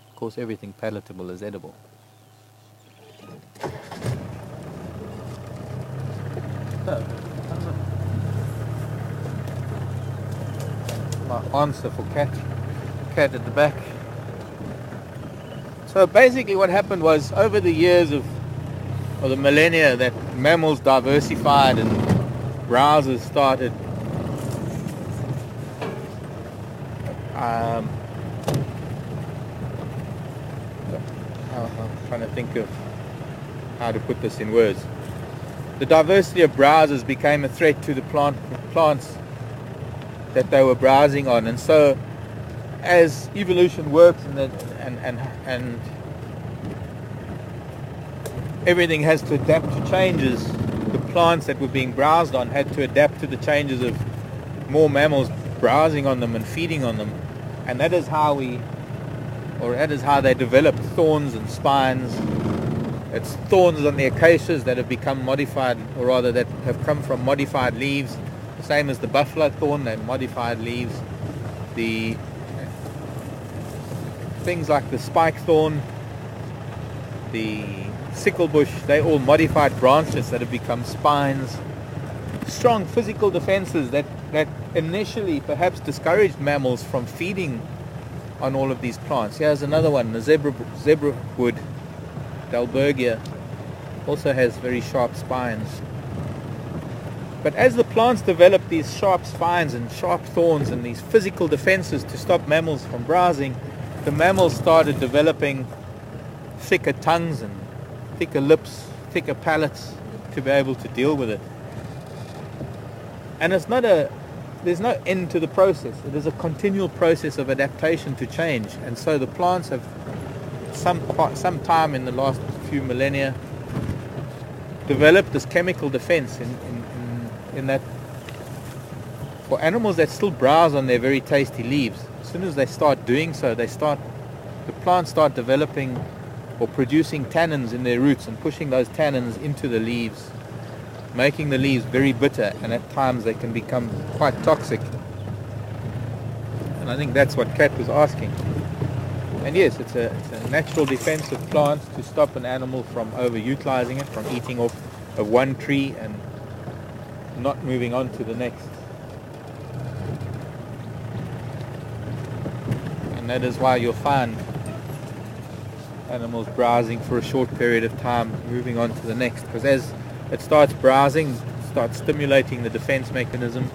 Of course, everything palatable is edible. So, my answer for cat at the back. So basically what happened was, over the years of the millennia that mammals diversified and browsers started I'm trying to think of how to put this in words. The diversity of browsers became a threat to the plants that they were browsing on, and so as evolution works and everything has to adapt to changes, the plants that were being browsed on had to adapt to the changes of more mammals browsing on them and feeding on them, and that is how they developed thorns and spines. It's thorns on the acacias that have become modified, or rather that have come from modified leaves, the same as the buffalo thorn. They're modified leaves. The things like the spike thorn, the sickle bush, they're all modified branches that have become spines. Strong physical defenses that initially perhaps discouraged mammals from feeding on all of these plants. Here's another one, the zebrawood, Dalbergia, also has very sharp spines. But as the plants developed these sharp spines and sharp thorns and these physical defenses to stop mammals from browsing, the mammals started developing thicker tongues and thicker lips, thicker palates to be able to deal with it. And there's no end to the process. It is a continual process of adaptation to change. And so the plants have some time in the last few millennia developed this chemical defense in that for animals that still browse on their very tasty leaves, as soon as they start doing so, the plants start developing or producing tannins in their roots and pushing those tannins into the leaves, making the leaves very bitter, and at times they can become quite toxic. And I think that's what Kat was asking. And yes, it's a natural defensive plant to stop an animal from overutilizing it, from eating off of one tree and not moving on to the next. And that is why you'll find animals browsing for a short period of time, moving on to the next, because as it starts browsing, starts stimulating the defense mechanism,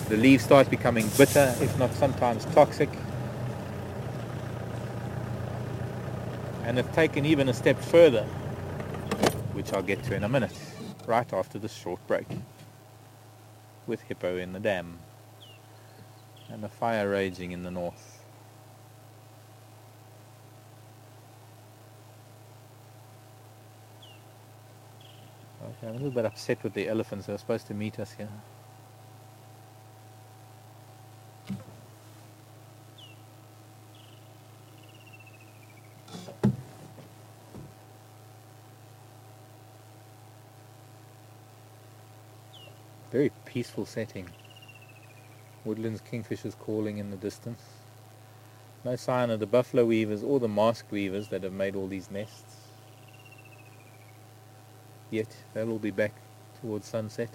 the leaves start becoming bitter, if not sometimes toxic. And if taken even a step further, which I'll get to in a minute, right after this short break, with Hippo in the dam and a fire raging in the north. Okay, I'm a little bit upset with the elephants. They were supposed to meet us here. Very peaceful setting. Woodlands kingfishers calling in the distance. No sign of the buffalo weavers or the masked weavers that have made all these nests. Yet they'll all be back towards sunset.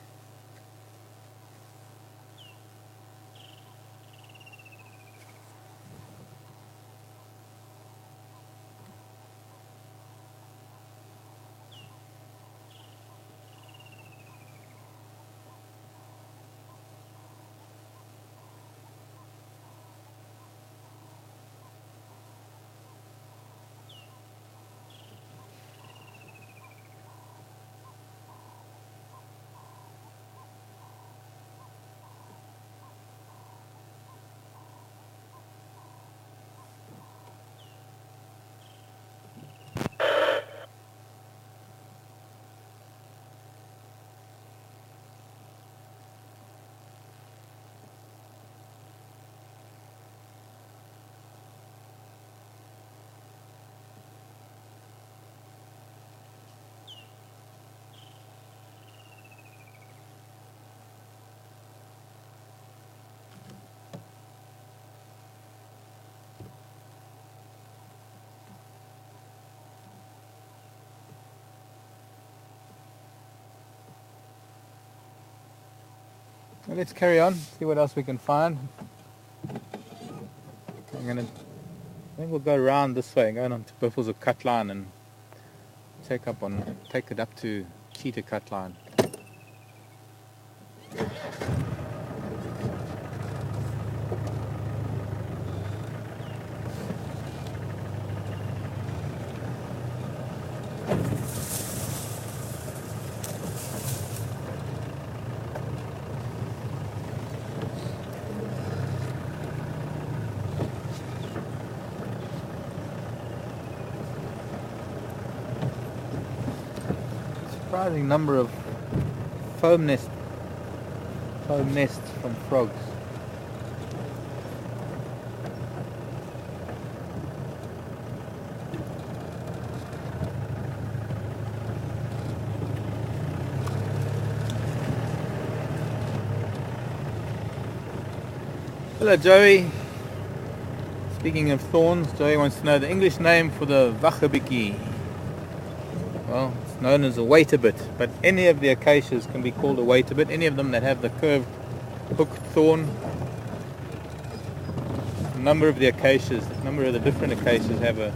Well, let's carry on, see what else we can find. I think we'll go around this way, going on to Buffels of Cutline and take it up to Cheetah Cutline. Surprising number of foam nests from frogs. Hello Joey. Speaking of thorns, Joey wants to know the English name for the wachabiki. Well, it's known as a waiterbit, but any of the acacias can be called a waiterbit. Any of them that have the curved hooked thorn. A number of the different acacias have a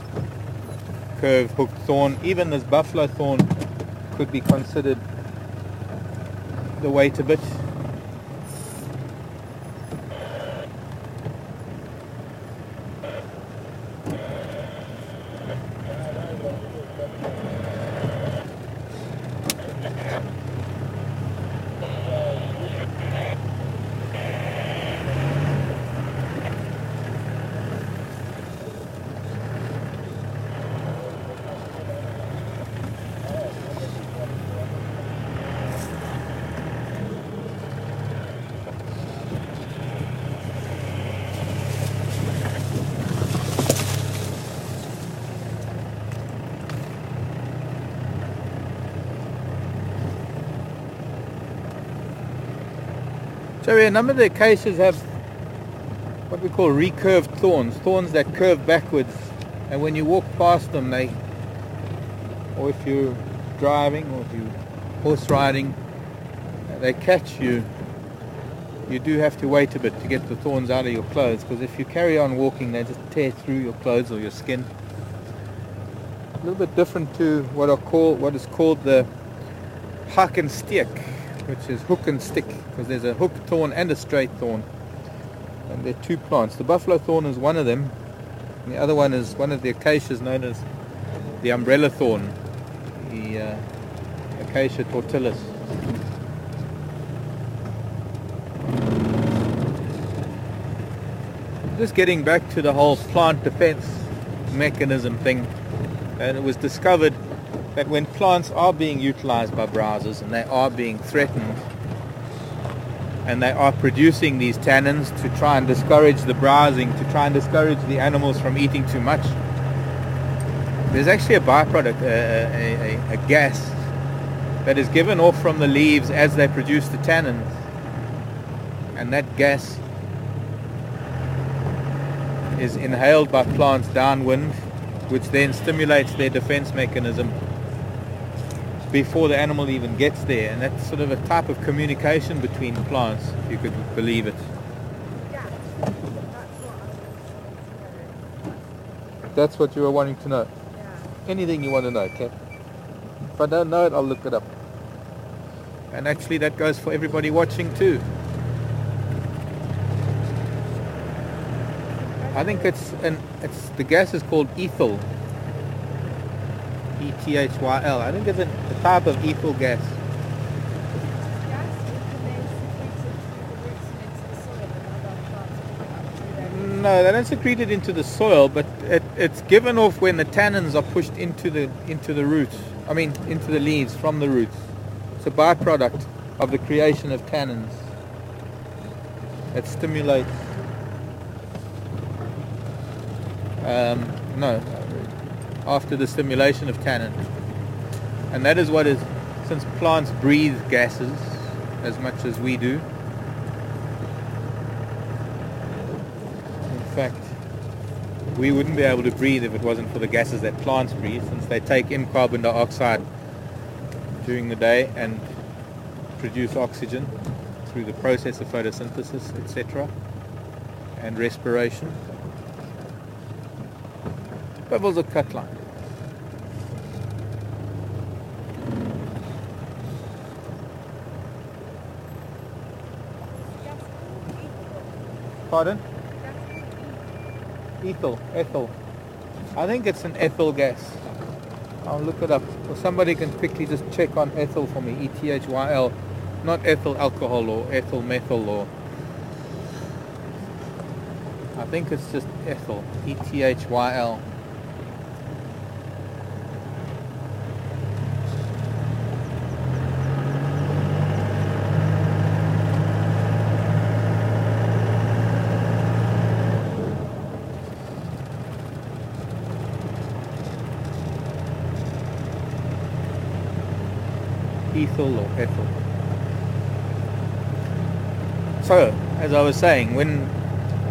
curved hooked thorn. Even this buffalo thorn could be considered the waiterbit. So a number of the acacias have what we call recurved thorns that curve backwards, and when you walk past them, or if you're driving or if you're horse riding, they catch you. You do have to wait a bit to get the thorns out of your clothes, because if you carry on walking, they just tear through your clothes or your skin. A little bit different to what is called the hak and stick, which is hook and stick, because there's a hook thorn and a straight thorn, and they're two plants. The buffalo thorn is one of them, and the other one is one of the acacias known as the umbrella thorn, the Acacia tortilis. Just getting back to the whole plant defense mechanism thing, and it was discovered that when plants are being utilized by browsers and they are being threatened and they are producing these tannins to try and discourage the browsing, to try and discourage the animals from eating too much, there's actually a byproduct, a gas that is given off from the leaves as they produce the tannins, and that gas is inhaled by plants downwind, which then stimulates their defense mechanism before the animal even gets there. And that's sort of a type of communication between plants, if you could believe it. Yeah, that's what I'm That's what you were wanting to know. Yeah. Anything you want to know, Kat. If I don't know it, I'll look it up. And actually that goes for everybody watching too. I think the gas is called ethyl. E-T-H-Y-L. I think it's a type of ethyl gas. No, they don't secrete it into the soil, but it's given off when the tannins are pushed into the roots. I mean, into the leaves from the roots. It's a byproduct of the creation of tannins. It stimulates. After the stimulation of tannin. And that is what is, since plants breathe gases as much as we do. In fact, we wouldn't be able to breathe if it wasn't for the gases that plants breathe, since they take in carbon dioxide during the day and produce oxygen through the process of photosynthesis, etc., and respiration. Bubbles of cut line. Pardon? Ethyl. I think it's an ethyl gas. I'll look it up. Or somebody can quickly just check on ethyl for me. E-T-H-Y-L. Not ethyl alcohol or ethyl methyl or... I think it's just ethyl. E-T-H-Y-L. Ethyl or ethyl. So, as I was saying, when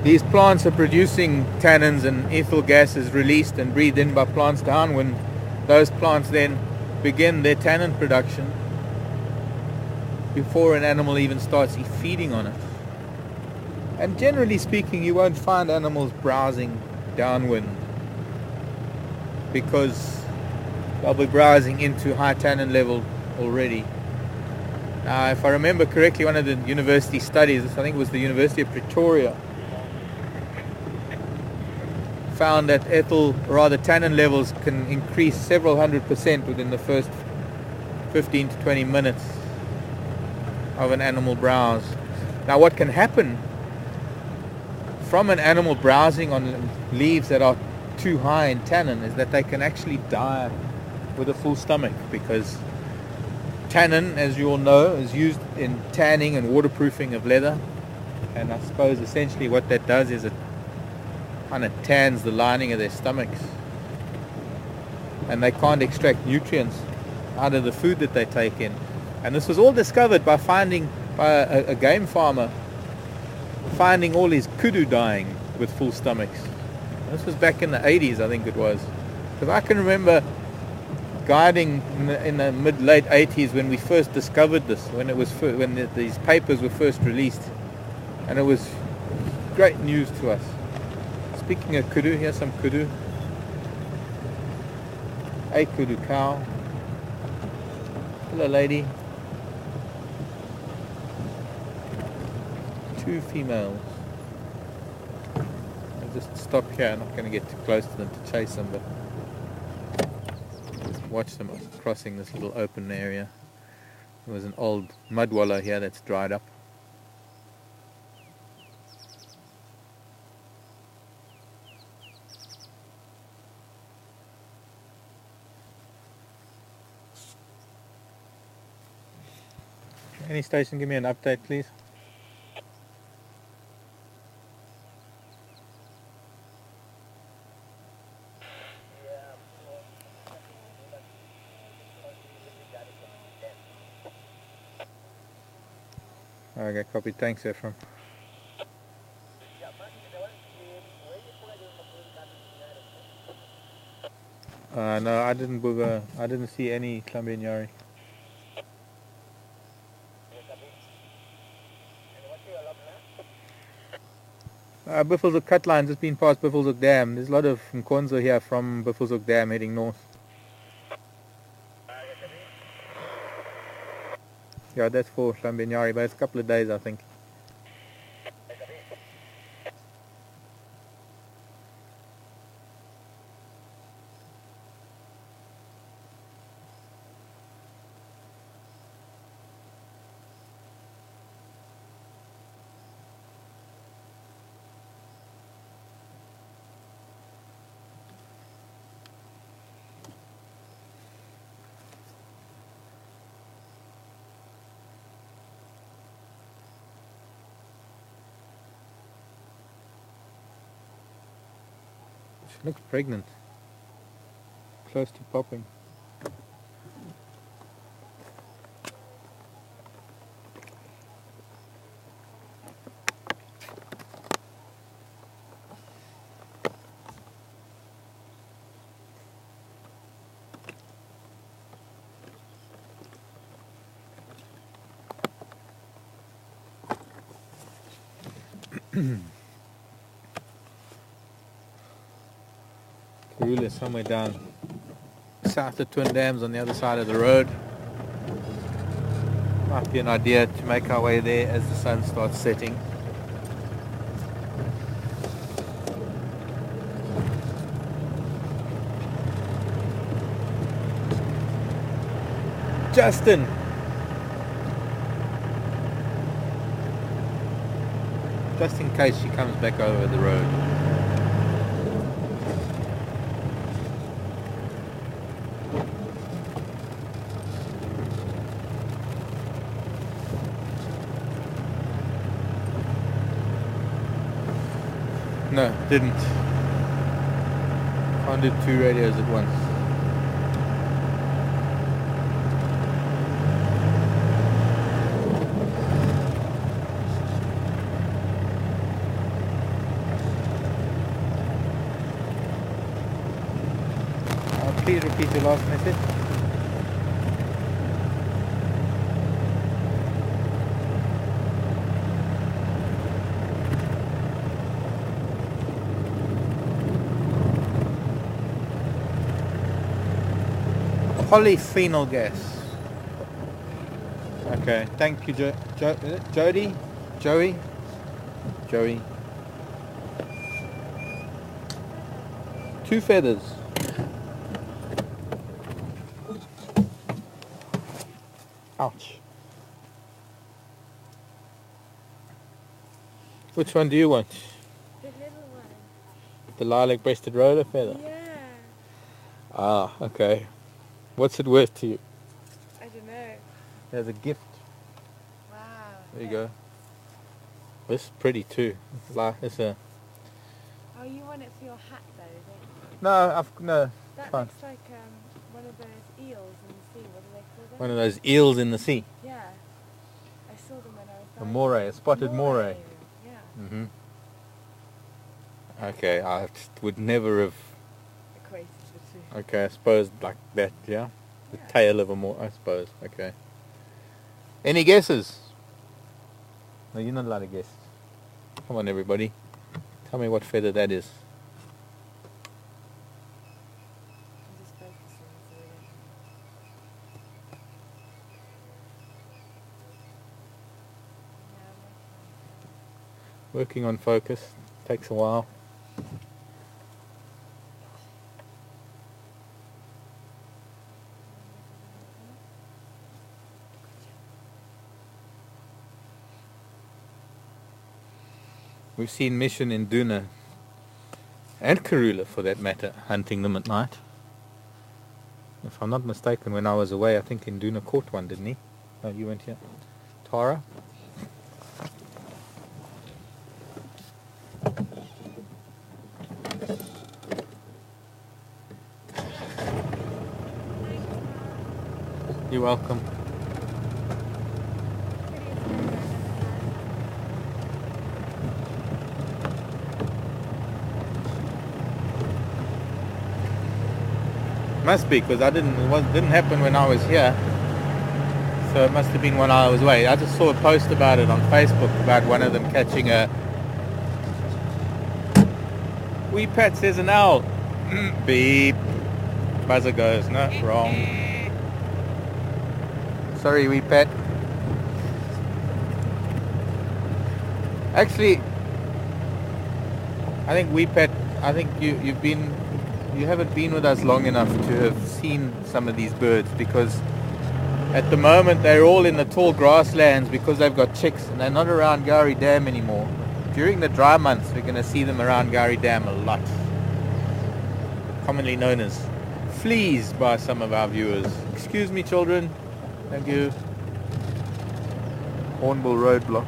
these plants are producing tannins and ethyl gas is released and breathed in by plants downwind, those plants then begin their tannin production before an animal even starts feeding on it. And generally speaking, you won't find animals browsing downwind because they'll be browsing into high tannin level already. Now, if I remember correctly, one of the university studies, I think it was the University of Pretoria, found that tannin levels can increase several 100% within the first 15 to 20 minutes of an animal browse. Now, what can happen from an animal browsing on leaves that are too high in tannin is that they can actually die with a full stomach, because tannin, as you all know, is used in tanning and waterproofing of leather, and I suppose essentially what that does is it kind of tans the lining of their stomachs, and they can't extract nutrients out of the food that they take in. And this was all discovered by a game farmer finding all these kudu dying with full stomachs. This was back in the 80s, I think it was. Because I can remember guiding in the mid-late 80s when we first discovered this, when it was these papers were first released, and it was great news to us. Speaking of kudu, here's some kudu. A kudu cow. Hello, lady. 2 females. I'll just stop here. I'm not going to get too close to them to chase them, but just watch them crossing this little open area. There was an old mud wallow here that's dried up. Any station, give me an update, please. Okay, copy. Thanks, Ephraim. No, I didn't booger. I didn't see any Hlambenyari. Buffelshoek cut line just been past Buffelshoek Dam. There's a lot of Mkonzo here from Buffelshoek Dam heading north. Yeah, that's for Hlambenyari, but it's a couple of days, I think. She looks pregnant. Close to popping. Karula is somewhere down south of Twin Dams on the other side of the road. Might be an idea to make our way there as the sun starts setting. Justin! Just in case she comes back over the road. No, didn't. Can't do 2 radios at once. Please repeat your last message. Polyphenol gas. Okay, thank you, Jody? Joey? Joey. 2 feathers. Ouch. Which one do you want? The little one. The lilac-breasted roller feather? Yeah. Ah, okay. What's it worth to you? I don't know. There's a gift. Wow. There you go. This is pretty too. It's a... Oh, you want it for your hat though, don't you? No, That fine. looks like one of those eels in the sea. What do they call them? One of those eels in the sea. Yeah. I saw them when I was A diving. moray, a spotted moray. Yeah. Mm-hmm. Okay, I would never have. Equated the two. Okay, I suppose like that, yeah? The Yeah. tail of a more, I suppose. Okay. Any guesses? No, you're not allowed to guess. Come on, everybody. Tell me what feather that is. I'm just focusing so we don't. Yeah, Working on focus. Takes a while. We've seen Mission in Duna, and Karula for that matter, hunting them at night. If I'm not mistaken, when I was away, I think Induna caught one, didn't he? No, you went here. Tara? You're welcome. Must be, because it didn't happen when I was here. So it must have been when I was away. I just saw a post about it on Facebook about one of them catching a... Wee Pat says an owl. Beep. Buzzer goes, no, wrong. Sorry, Wee Pat. Actually, I think Wee Pat, I think you haven't been with us long enough to have seen some of these birds, because at the moment they're all in the tall grasslands because they've got chicks and they're not around Gowrie Dam anymore. During the dry months we're going to see them around Gowrie Dam a lot. Commonly known as fleas by some of our viewers. Excuse me, children. Thank you. Hornbill roadblock.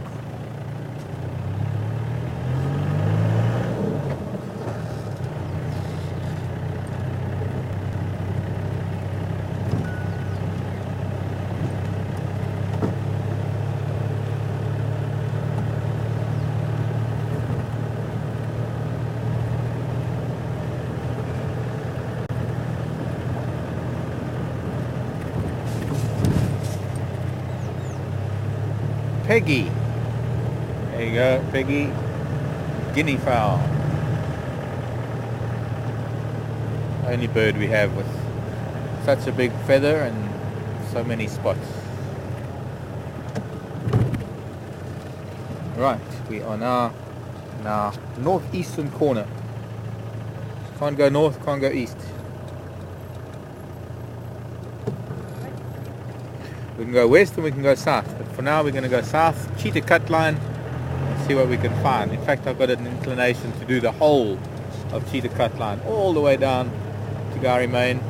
Peggy. There you go, Peggy. Guinea fowl. Only bird we have with such a big feather and so many spots. Right, we are now in our northeastern corner. Can't go north, can't go east. We can go west and we can go south, but for now we're going to go south, Cheetah Cut Line, and see what we can find. In fact, I've got an inclination to do the whole of Cheetah Cut Line, all the way down to Gowrie Main.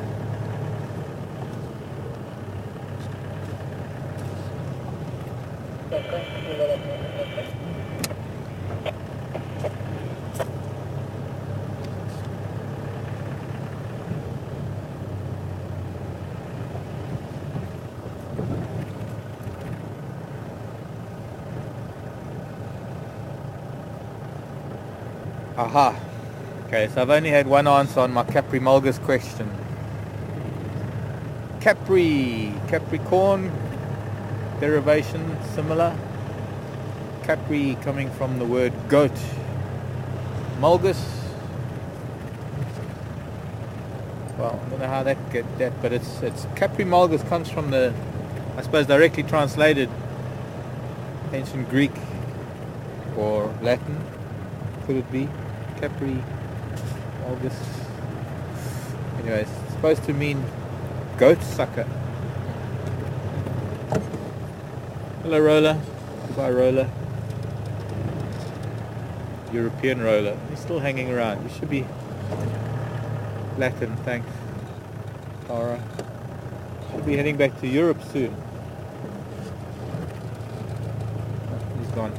Aha. Okay, so I've only had one answer on my Capri Mulgus question. Capricorn, derivation similar. Capri coming from the word goat. Mulgus, well, I don't know how that get that, but it's Capri Mulgus comes from the, I suppose directly translated, ancient Greek or Latin. Could it be? Capri Mulgus. Anyways, it's supposed to mean goat sucker. Hello, Roller. Goodbye, Roller. European Roller. He's still hanging around. You should be Latin, thanks. Tara. Should be heading back to Europe soon. Oh, he's gone.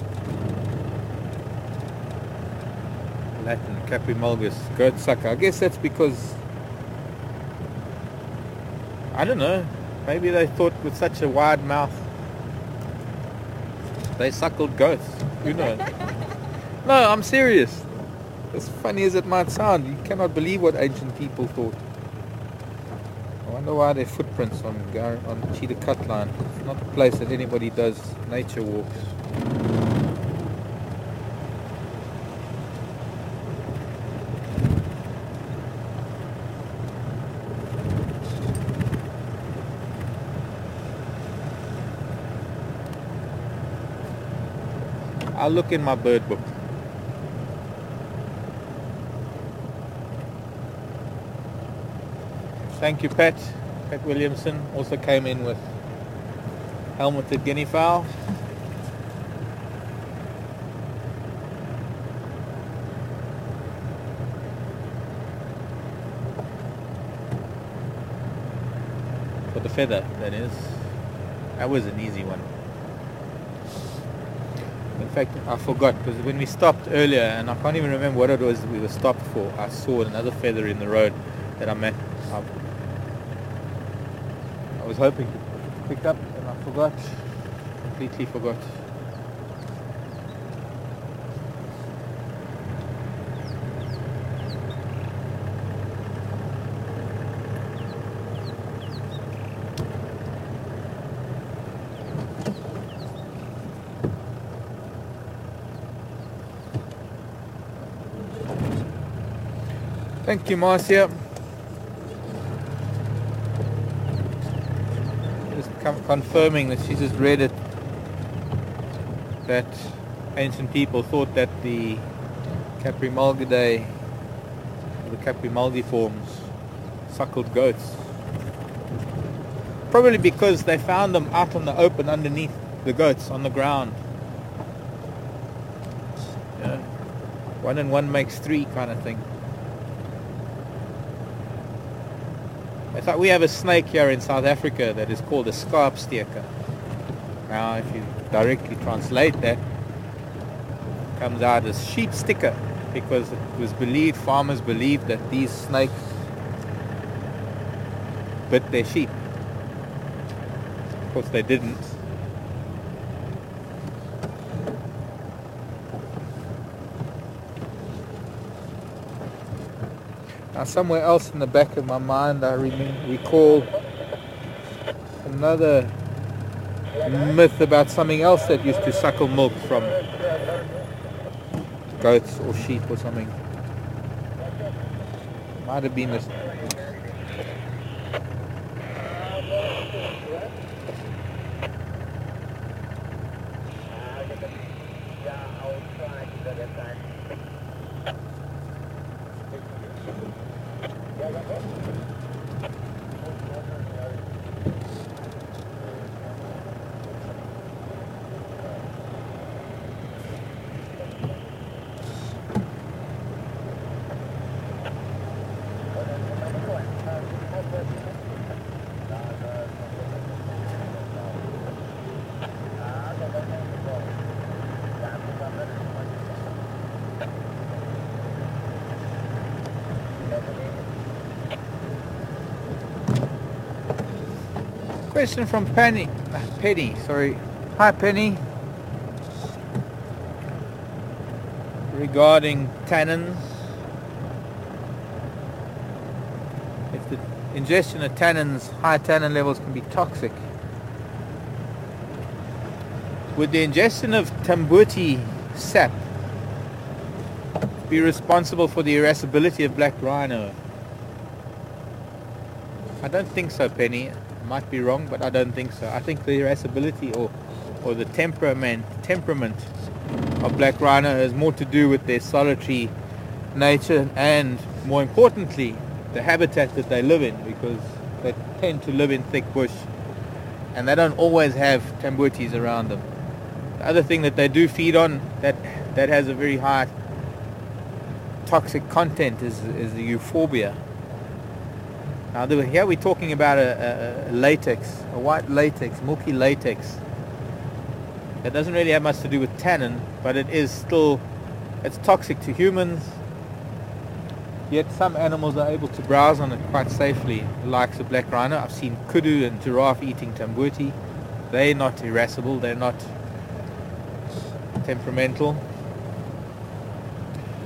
Latin, Capri Mulgus, goat sucker. I guess that's because, I don't know, maybe they thought with such a wide mouth they suckled goats. Who knows? No, I'm serious. As funny as it might sound, you cannot believe what ancient people thought. I wonder why there are footprints on Cheetah Cut Line. It's not a place that anybody does nature walks. I'll look in my bird book. Thank you, Pat. Pat Williamson also came in with helmeted guinea fowl. For the feather, that is. That was an easy one. In fact, I forgot, because when we stopped earlier, and I can't even remember what it was we were stopped for, I saw another feather in the road that I was hoping to pick up, and I forgot. Completely forgot. Thank you, Marcia. Just confirming that she just read it, that ancient people thought that the Caprimulgidae, the Caprimulgiforms, suckled goats. Probably because they found them out on the open underneath the goats on the ground. Yeah. 1 and 1 makes 3 kind of thing. In fact, we have a snake here in South Africa that is called a skarpsteker. Now, if you directly translate that, it comes out as sheep sticker, because it was believed, farmers believed that these snakes bit their sheep. Of course, they didn't. Now, somewhere else in the back of my mind, I recall another myth about something else that used to suckle milk from goats or sheep or something. Might have been this. Question from Penny. Sorry. Hi, Penny. Regarding tannins. If the ingestion of tannins, high tannin levels can be toxic. Would the ingestion of Tambuti sap be responsible for the irascibility of black rhino? I don't think so, Penny. Might be wrong, but I don't think so. I think the irascibility or the temperament of black rhino has more to do with their solitary nature, and more importantly, the habitat that they live in, because they tend to live in thick bush and they don't always have tambutis around them. The other thing that they do feed on that has a very high toxic content is the euphorbia. Now here we're talking about a latex, a white latex, milky latex. That doesn't really have much to do with tannin, but it's toxic to humans. Yet some animals are able to browse on it quite safely, the likes of black rhino. I've seen kudu and giraffe eating tambuti. They're not irascible, they're not temperamental.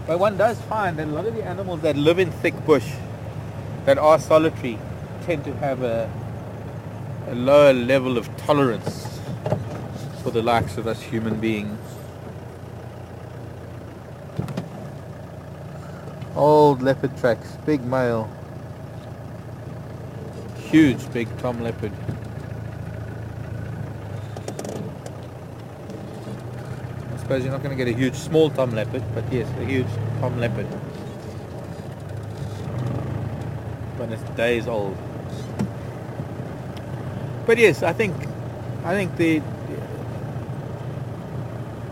But one does find that a lot of the animals that live in thick bush, that are solitary, tend to have a lower level of tolerance for the likes of us human beings. Old leopard tracks, big male. Huge big tom leopard. I suppose you're not going to get a huge small tom leopard, but yes, a huge tom leopard. But it's days old. But yes, I think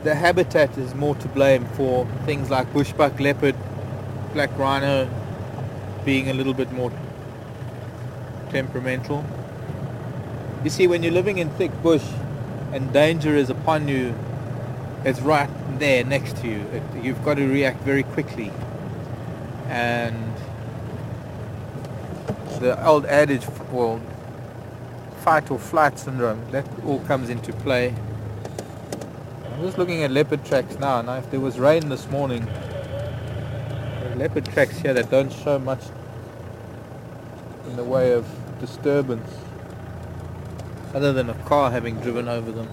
the habitat is more to blame for things like bushbuck, leopard, black rhino being a little bit more temperamental. You see, when you're living in thick bush and danger is upon you, it's right there next to you. You've got to react very quickly. And the old adage, well, fight or flight syndrome, that all comes into play. I'm just looking at leopard tracks now. Now, if there was rain this morning, there are leopard tracks here that don't show much in the way of disturbance other than a car having driven over them.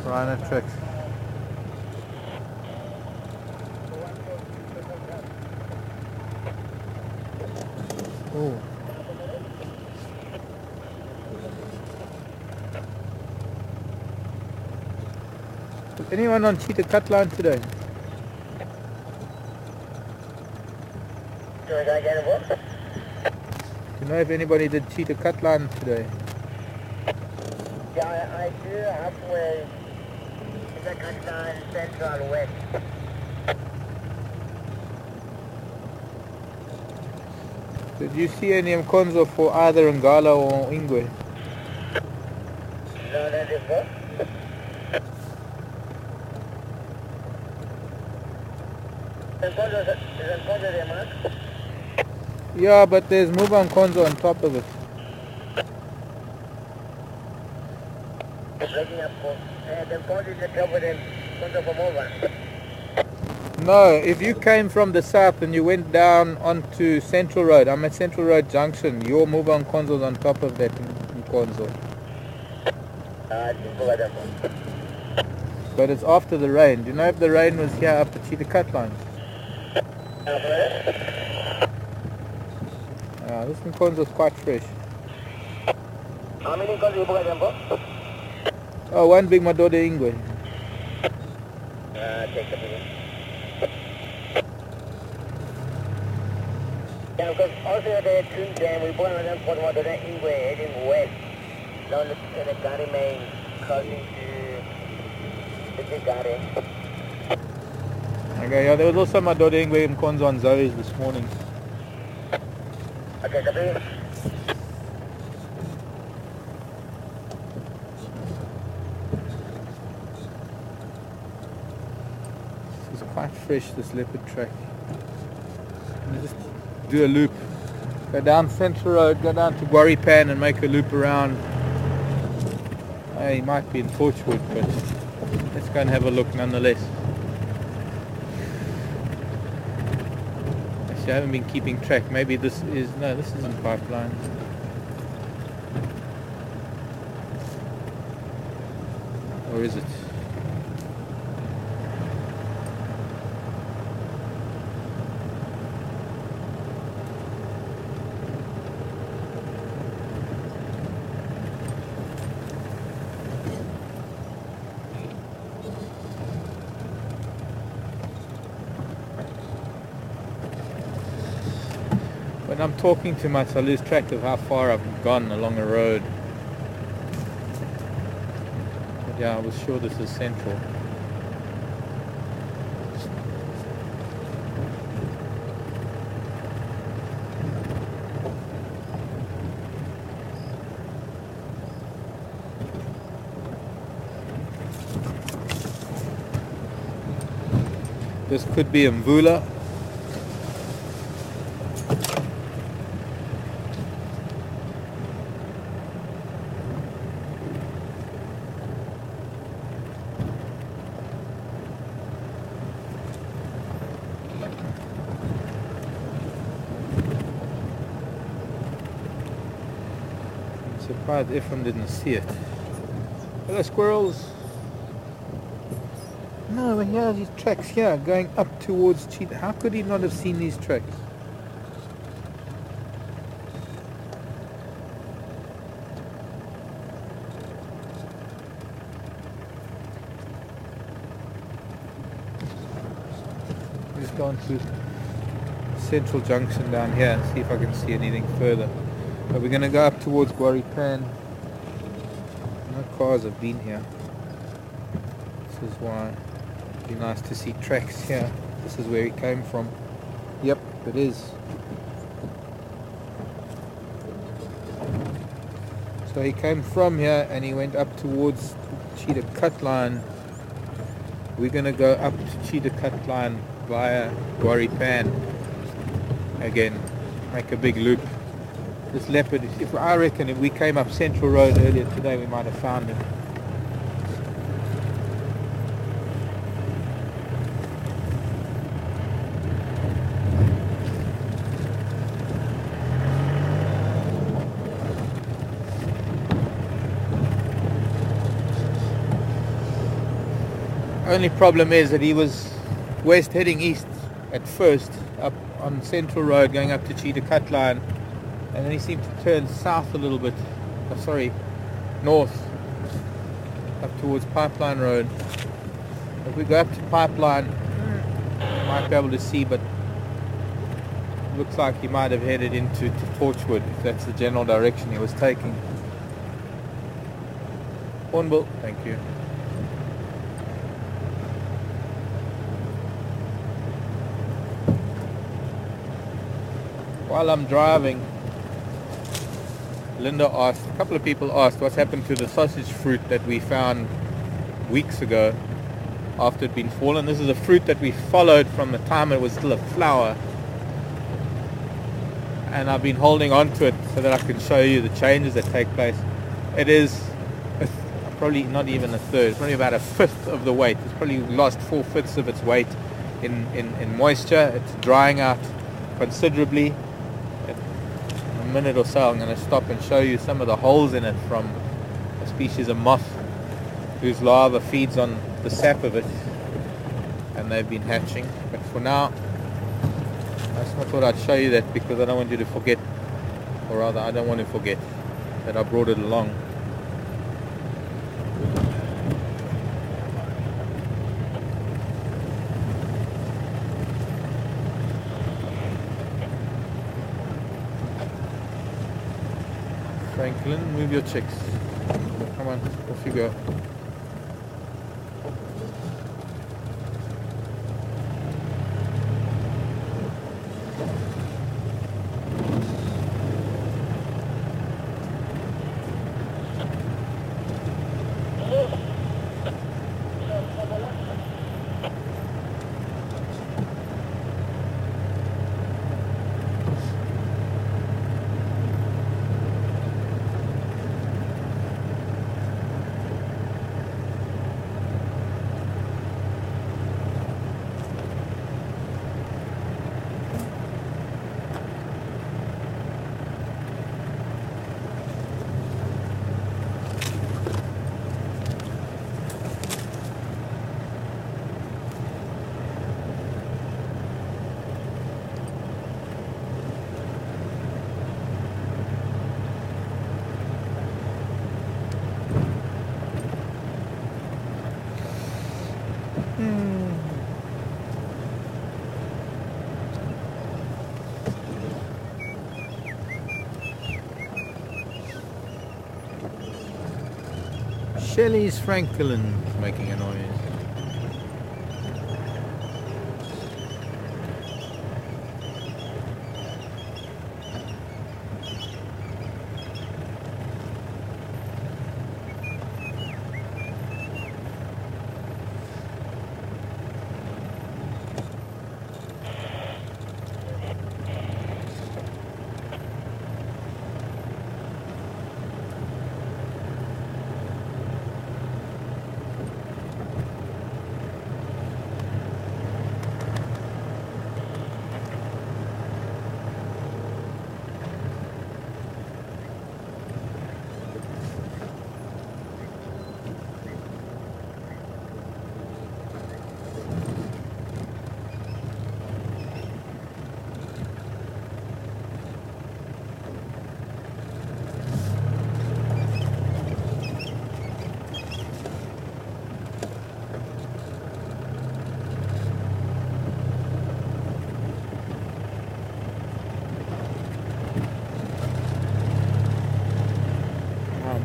Rhino tracks. Oh. Is anyone on cheetah cut line today? Do you know if anybody did cheetah cut line today? Yeah, I do halfway cheetah cut line central west. Did you see any Mkonzo for either Ngala or Ingwe? No, that is what? Is Mkonzo there, Mark? Yeah, but there's Muba Mkonzo on top of it. It's breaking up. The Mkonzo is the top of the Mkonzo from over. No, if you came from the south and you went down onto Central Road, I'm at Central Road Junction, your Muba Mkonzo's on top of that Mkonzo. But it's after the rain. Do you know if the rain was here up at Cheetah Cut Line? This Mkonzo's quite fresh. How many Mkonzo you got? Oh, one big Madode Ingwe. Take the video. Yeah, because also the twin jam, we put on them for what the Ingwe heading west. Now look at the Gari main crossing to the Gari. Okay, yeah, there was also Madode Ingwe Mkonzo on Zoe's this morning. Okay, copy. It's quite fresh, this leopard track. You just do a loop, go down Central Road, go down to Guaripan and make a loop around. He might be in Torchwood, but let's go and have a look nonetheless. Actually, I haven't been keeping track. Maybe this is, no, this isn't Pipeline. Or is it? When I'm talking too much, I lose track of how far I've gone along a road. But yeah, I was sure this is Central. This could be Mvula. I'm surprised Ephraim didn't see it. Hello, squirrels. No, but here are these tracks here going up towards Cheetah. How could he not have seen these tracks? Just going to Central Junction down here and see if I can see anything further. But we're going to go up towards Guari Pan. No cars have been here. This is why it'd be nice to see tracks here. This is where he came from. Yep, it is. So he came from here and he went up towards Cheetah Cut Line. We're going to go up to Cheetah Cut Line via Guari Pan again, make a big loop. This leopard, I reckon if we came up Central Road earlier today, we might have found him. Only problem is that he was west heading east at first, up on Central Road going up to Cheetah Cut Line, and then he seemed to turn south a little bit, north, up towards Pipeline Road. If we go up to Pipeline, you might be able to see, but it looks like he might have headed into Torchwood, if that's the general direction he was taking. Hornbill, thank you. While I'm driving, Linda asked, a couple of people asked what's happened to the sausage fruit that we found weeks ago after it had been fallen. This is a fruit that we followed from the time it was still a flower, and I've been holding on to it so that I can show you the changes that take place. It is probably not even a third, probably about a fifth of the weight. It's probably lost 4/5 of its weight in moisture. It's drying out considerably. In a minute or so I'm going to stop and show you some of the holes in it from a species of moth whose larva feeds on the sap of it, and they've been hatching. But for now, I just thought I'd show you that because I don't want you to forget, or rather I don't want to forget that I brought it along. Franklin, move your chicks. Come on, off you go. Shelley's Franklin making a noise.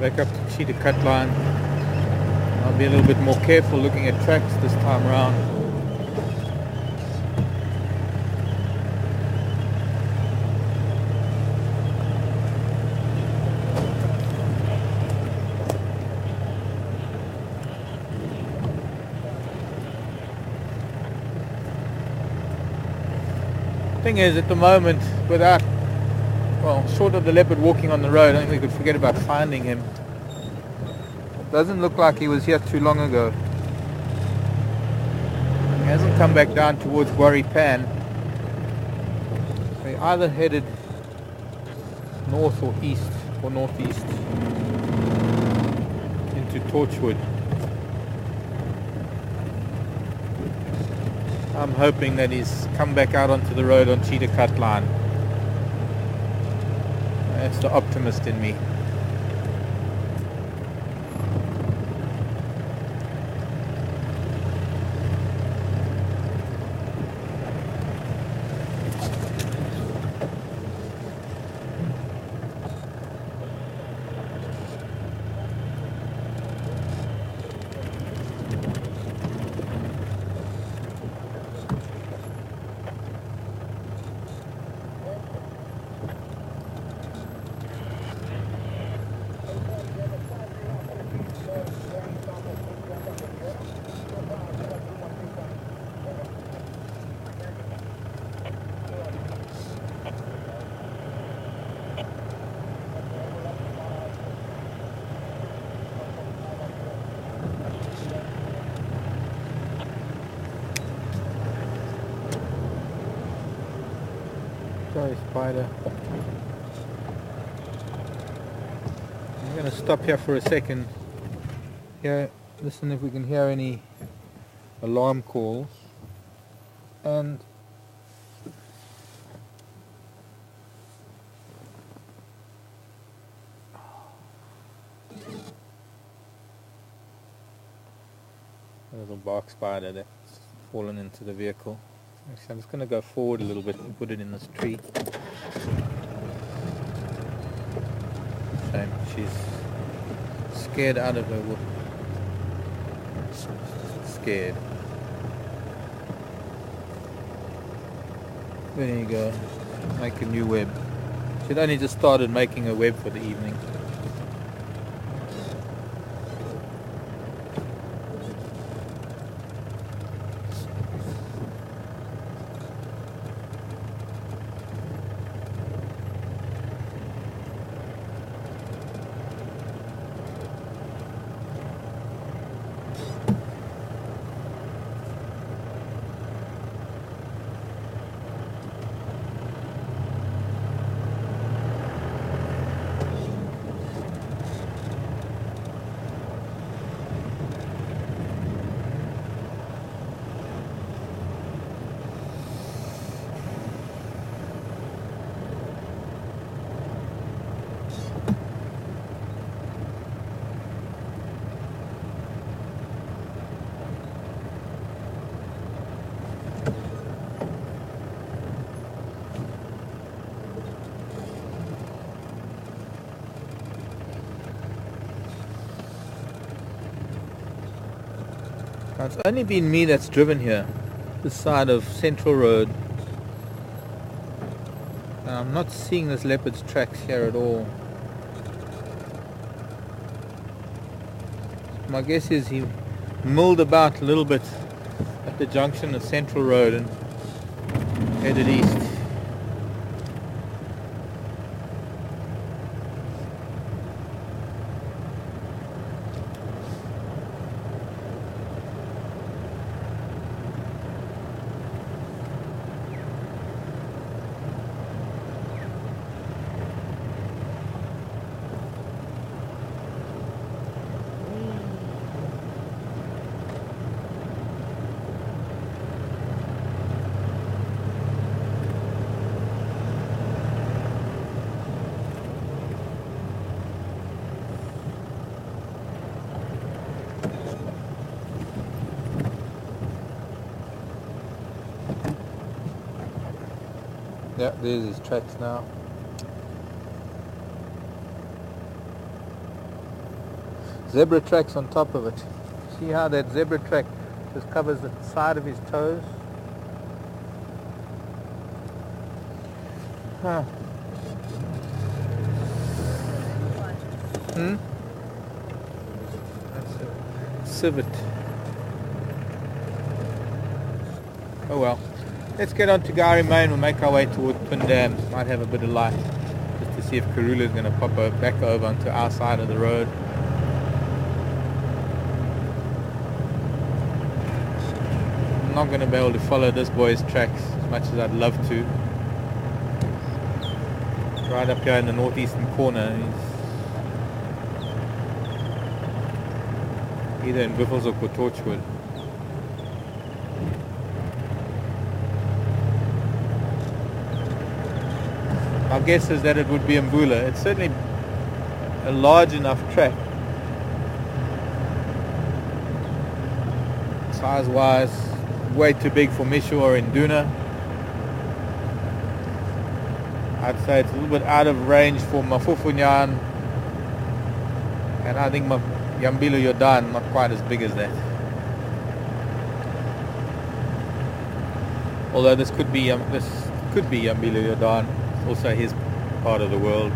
Back up to Cheetah Cut Line. I'll be a little bit more careful looking at tracks this time around. Thing is, at the moment, without, well, short of the leopard walking on the road, I think we could forget about finding him. It doesn't look like he was here too long ago. He hasn't come back down towards Warri Pan. They either headed north or east or northeast into Torchwood. I'm hoping that he's come back out onto the road on Cheetah Cut Line. That's the optimist in me. Sorry, spider. I'm going to stop here for a second. Here, listen if we can hear any alarm calls. And a little bark spider that's fallen into the vehicle. Actually, I'm just going to go forward a little bit and put it in this tree. Shame, she's scared out of her whoop. Scared. There you go. Make a new web. She'd only just started making a web for the evening. Now, it's only been me that's driven here, this side of Central Road. And I'm not seeing this leopard's tracks here at all. My guess is he mulled about a little bit at the junction of Central Road and headed east. Yeah, there's his tracks now. Zebra tracks on top of it. See how that zebra track just covers the side of his toes? Huh. That's a civet. Oh well. Let's get on to Gowrie Main. We'll make our way toward Pindam. Might have a bit of light just to see if Karula is going to pop back over onto our side of the road. I'm not going to be able to follow this boy's tracks as much as I'd love to. Right up here in the northeastern corner. He's either in Buffelshoek or Torchwood. My guess is that it would be Mbula. It's certainly a large enough track. Size-wise, way too big for Mishu or Induna. I'd say it's a little bit out of range for Mafufunyan. And I think Yambilo Yordan not quite as big as that. Although this could be Yambilo Yordan. Also his part of the world.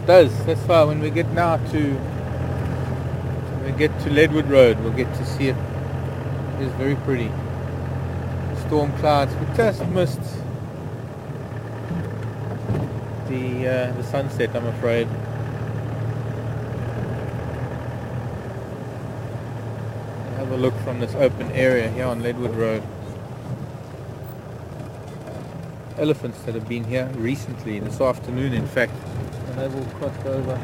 That's far. When we get to Leadwood Road, we'll get to see it. It is very pretty. Storm clouds. We just missed the sunset, I'm afraid. Have a look from this open area here on Leadwood Road. Elephants that have been here recently, this afternoon in fact, and they've all crossed over.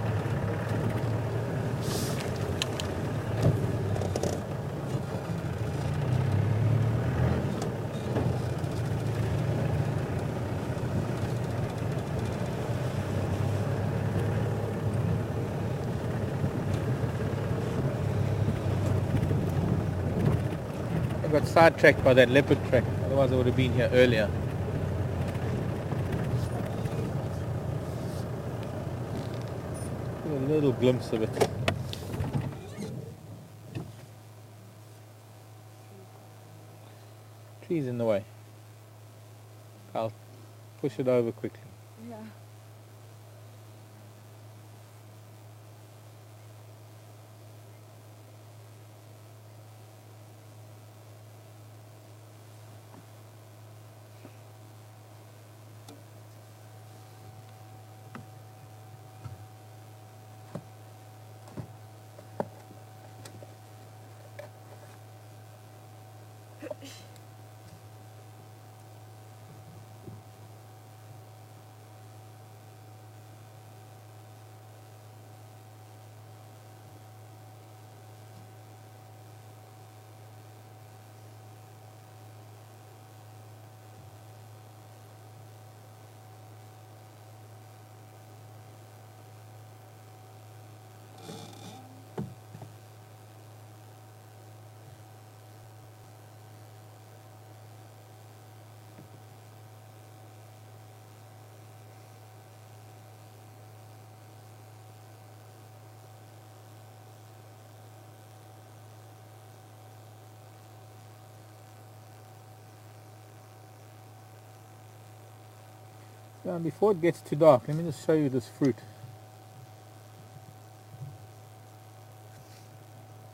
I got sidetracked by that leopard track, otherwise I would have been here earlier. A little glimpse of it. Trees in the way. I'll push it over quickly. Yeah. Now, before it gets too dark, let me just show you this fruit.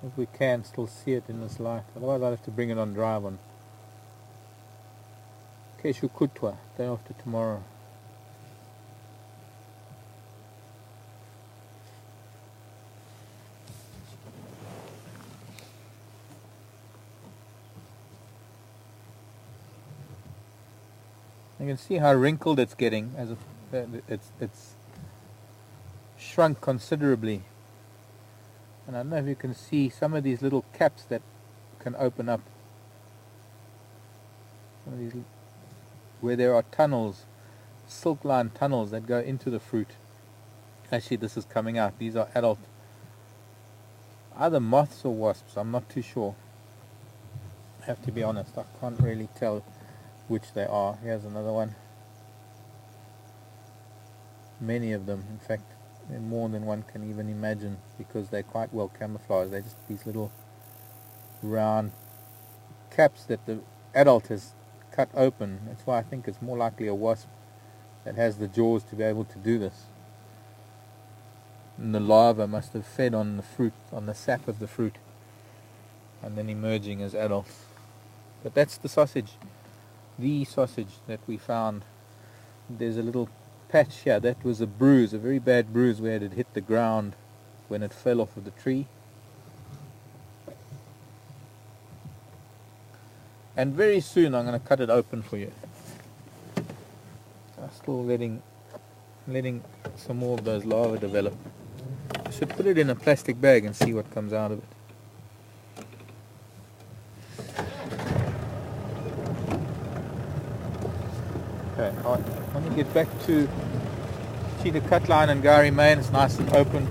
If we can still see it in this light, otherwise I'll have to bring it on drive on Keshu Kutwa, day after tomorrow. You can see how wrinkled it's getting as it's shrunk considerably. And I don't know if you can see some of these little caps that can open up. Some of these where there are tunnels, silk line tunnels that go into the fruit. Actually, this is coming out. These are adult, either moths or wasps. I'm not too sure. I have to be honest. I can't really tell which they are. Here's another one. Many of them, in fact, more than one can even imagine, because they're quite well camouflaged. They're just these little round caps that the adult has cut open. That's why I think it's more likely a wasp that has the jaws to be able to do this. And the larva must have fed on the fruit, on the sap of the fruit, and then emerging as adults. But that's the sausage. The sausage that we found. There's a little patch here. That was a bruise, a very bad bruise where it had hit the ground when it fell off of the tree. And very soon I'm going to cut it open for you. I'm still letting some more of those larvae develop. I should put it in a plastic bag and see what comes out of it. Okay, let me get back to Cheetah Cutline and Gari Main. It's nice and open.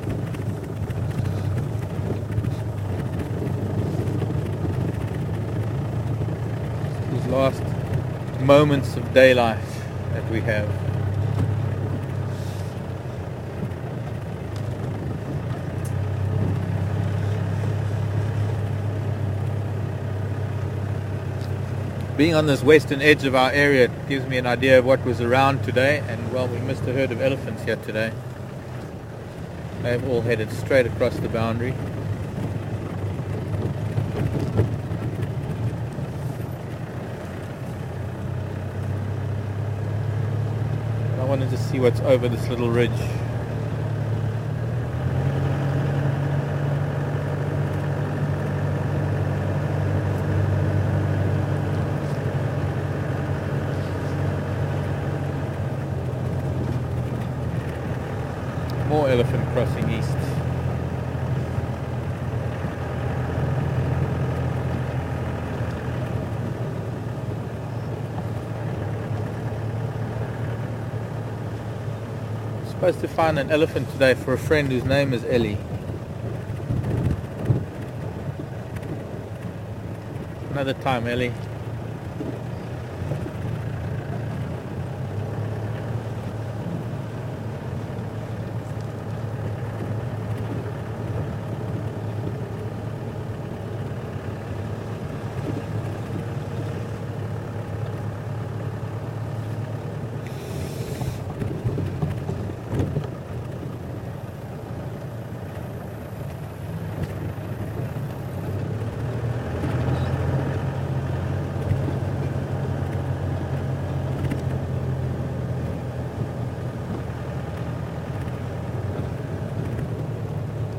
These last moments of daylight that we have. Being on this western edge of our area gives me an idea of what was around today, and well, we missed a herd of elephants here today. They've all headed straight across the boundary. I wanted to see what's over this little ridge. More elephant crossing east. I'm supposed to find an elephant today for a friend whose name is Ellie. Another time, Ellie.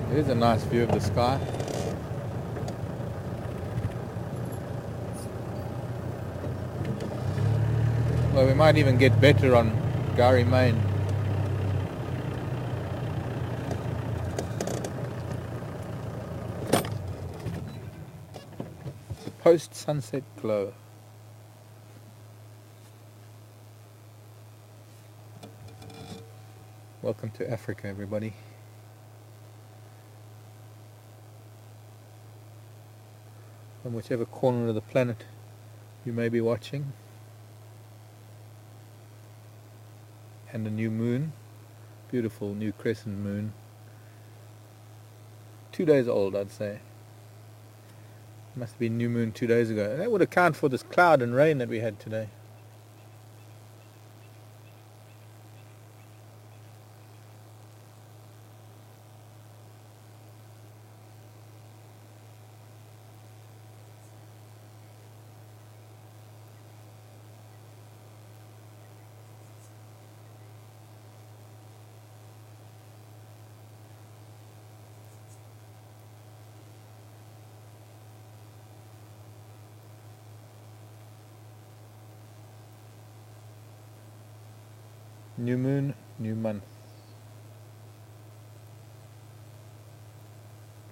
Here's a nice view of the sky. Well, we might even get better on Gary Main. Post-sunset glow. Welcome to Africa, everybody. From whichever corner of the planet you may be watching. And a new moon, beautiful new crescent moon. 2 days old, I'd say. Must have been new moon 2 days ago. That would account for this cloud and rain that we had today. New moon, new month.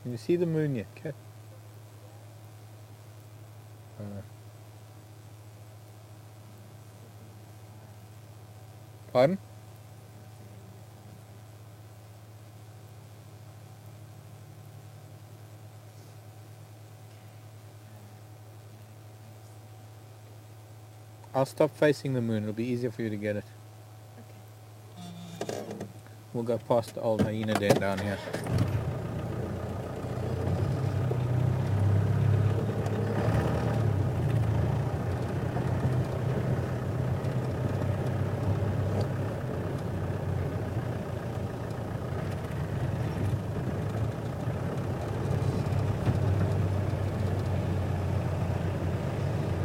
Can you see the moon yet, Kat? Pardon? I'll stop facing the moon. It'll be easier for you to get it. We'll go past the old hyena den down here.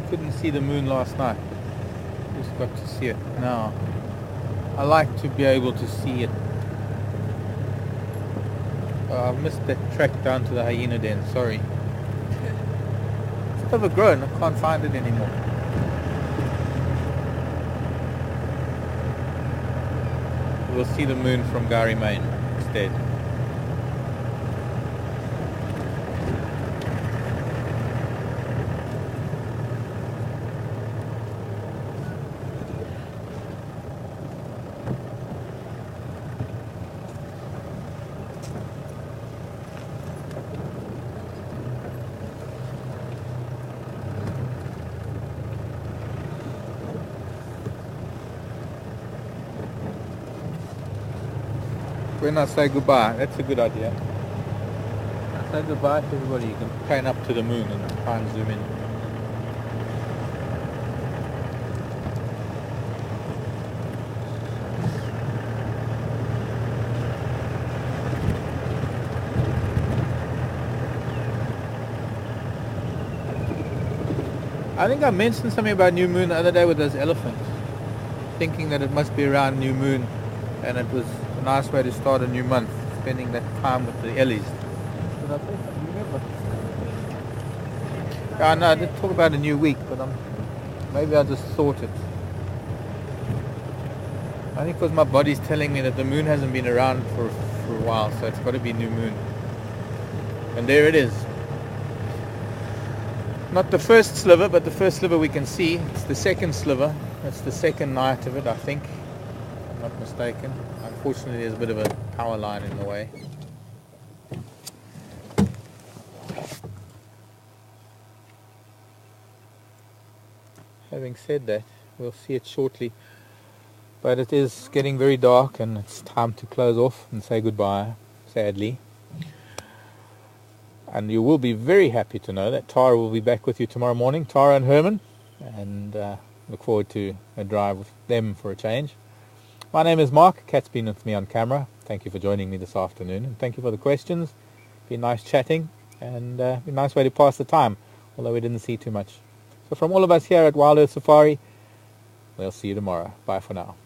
Couldn't see the moon last night. Just got to see it now. I like to be able to see it. I missed that track down to the hyena den, sorry. It's overgrown, I can't find it anymore. We'll see the moon from Gary Main instead. When I say goodbye, that's a good idea. When I say goodbye to everybody, you can pan up to the moon and try and zoom in. I think I mentioned something about new moon the other day with those elephants, thinking that it must be around new moon, and it was a nice way to start a new month, spending that time with the Ellies. Did I say something? Remember? Yeah, no, I did talk about a new week, but maybe I just thought it. I think because my body's telling me that the moon hasn't been around for a while, so it's got to be new moon. And there it is. Not the first sliver, but the first sliver we can see. It's the second sliver. It's the second night of it, I think, if I'm not mistaken. Unfortunately, there's a bit of a power line in the way. having said that, we'll see it shortly. But it is getting very dark and it's time to close off and say goodbye, sadly. And you will be very happy to know that Tara will be back with you tomorrow morning, Tara and Herman, and look forward to a drive with them for a change. My name is Mark. Kat's been with me on camera. Thank you for joining me this afternoon, and thank you for the questions. Been nice chatting, and been a nice way to pass the time, although we didn't see too much. So from all of us here at Wild Earth Safari, we'll see you tomorrow. Bye for now.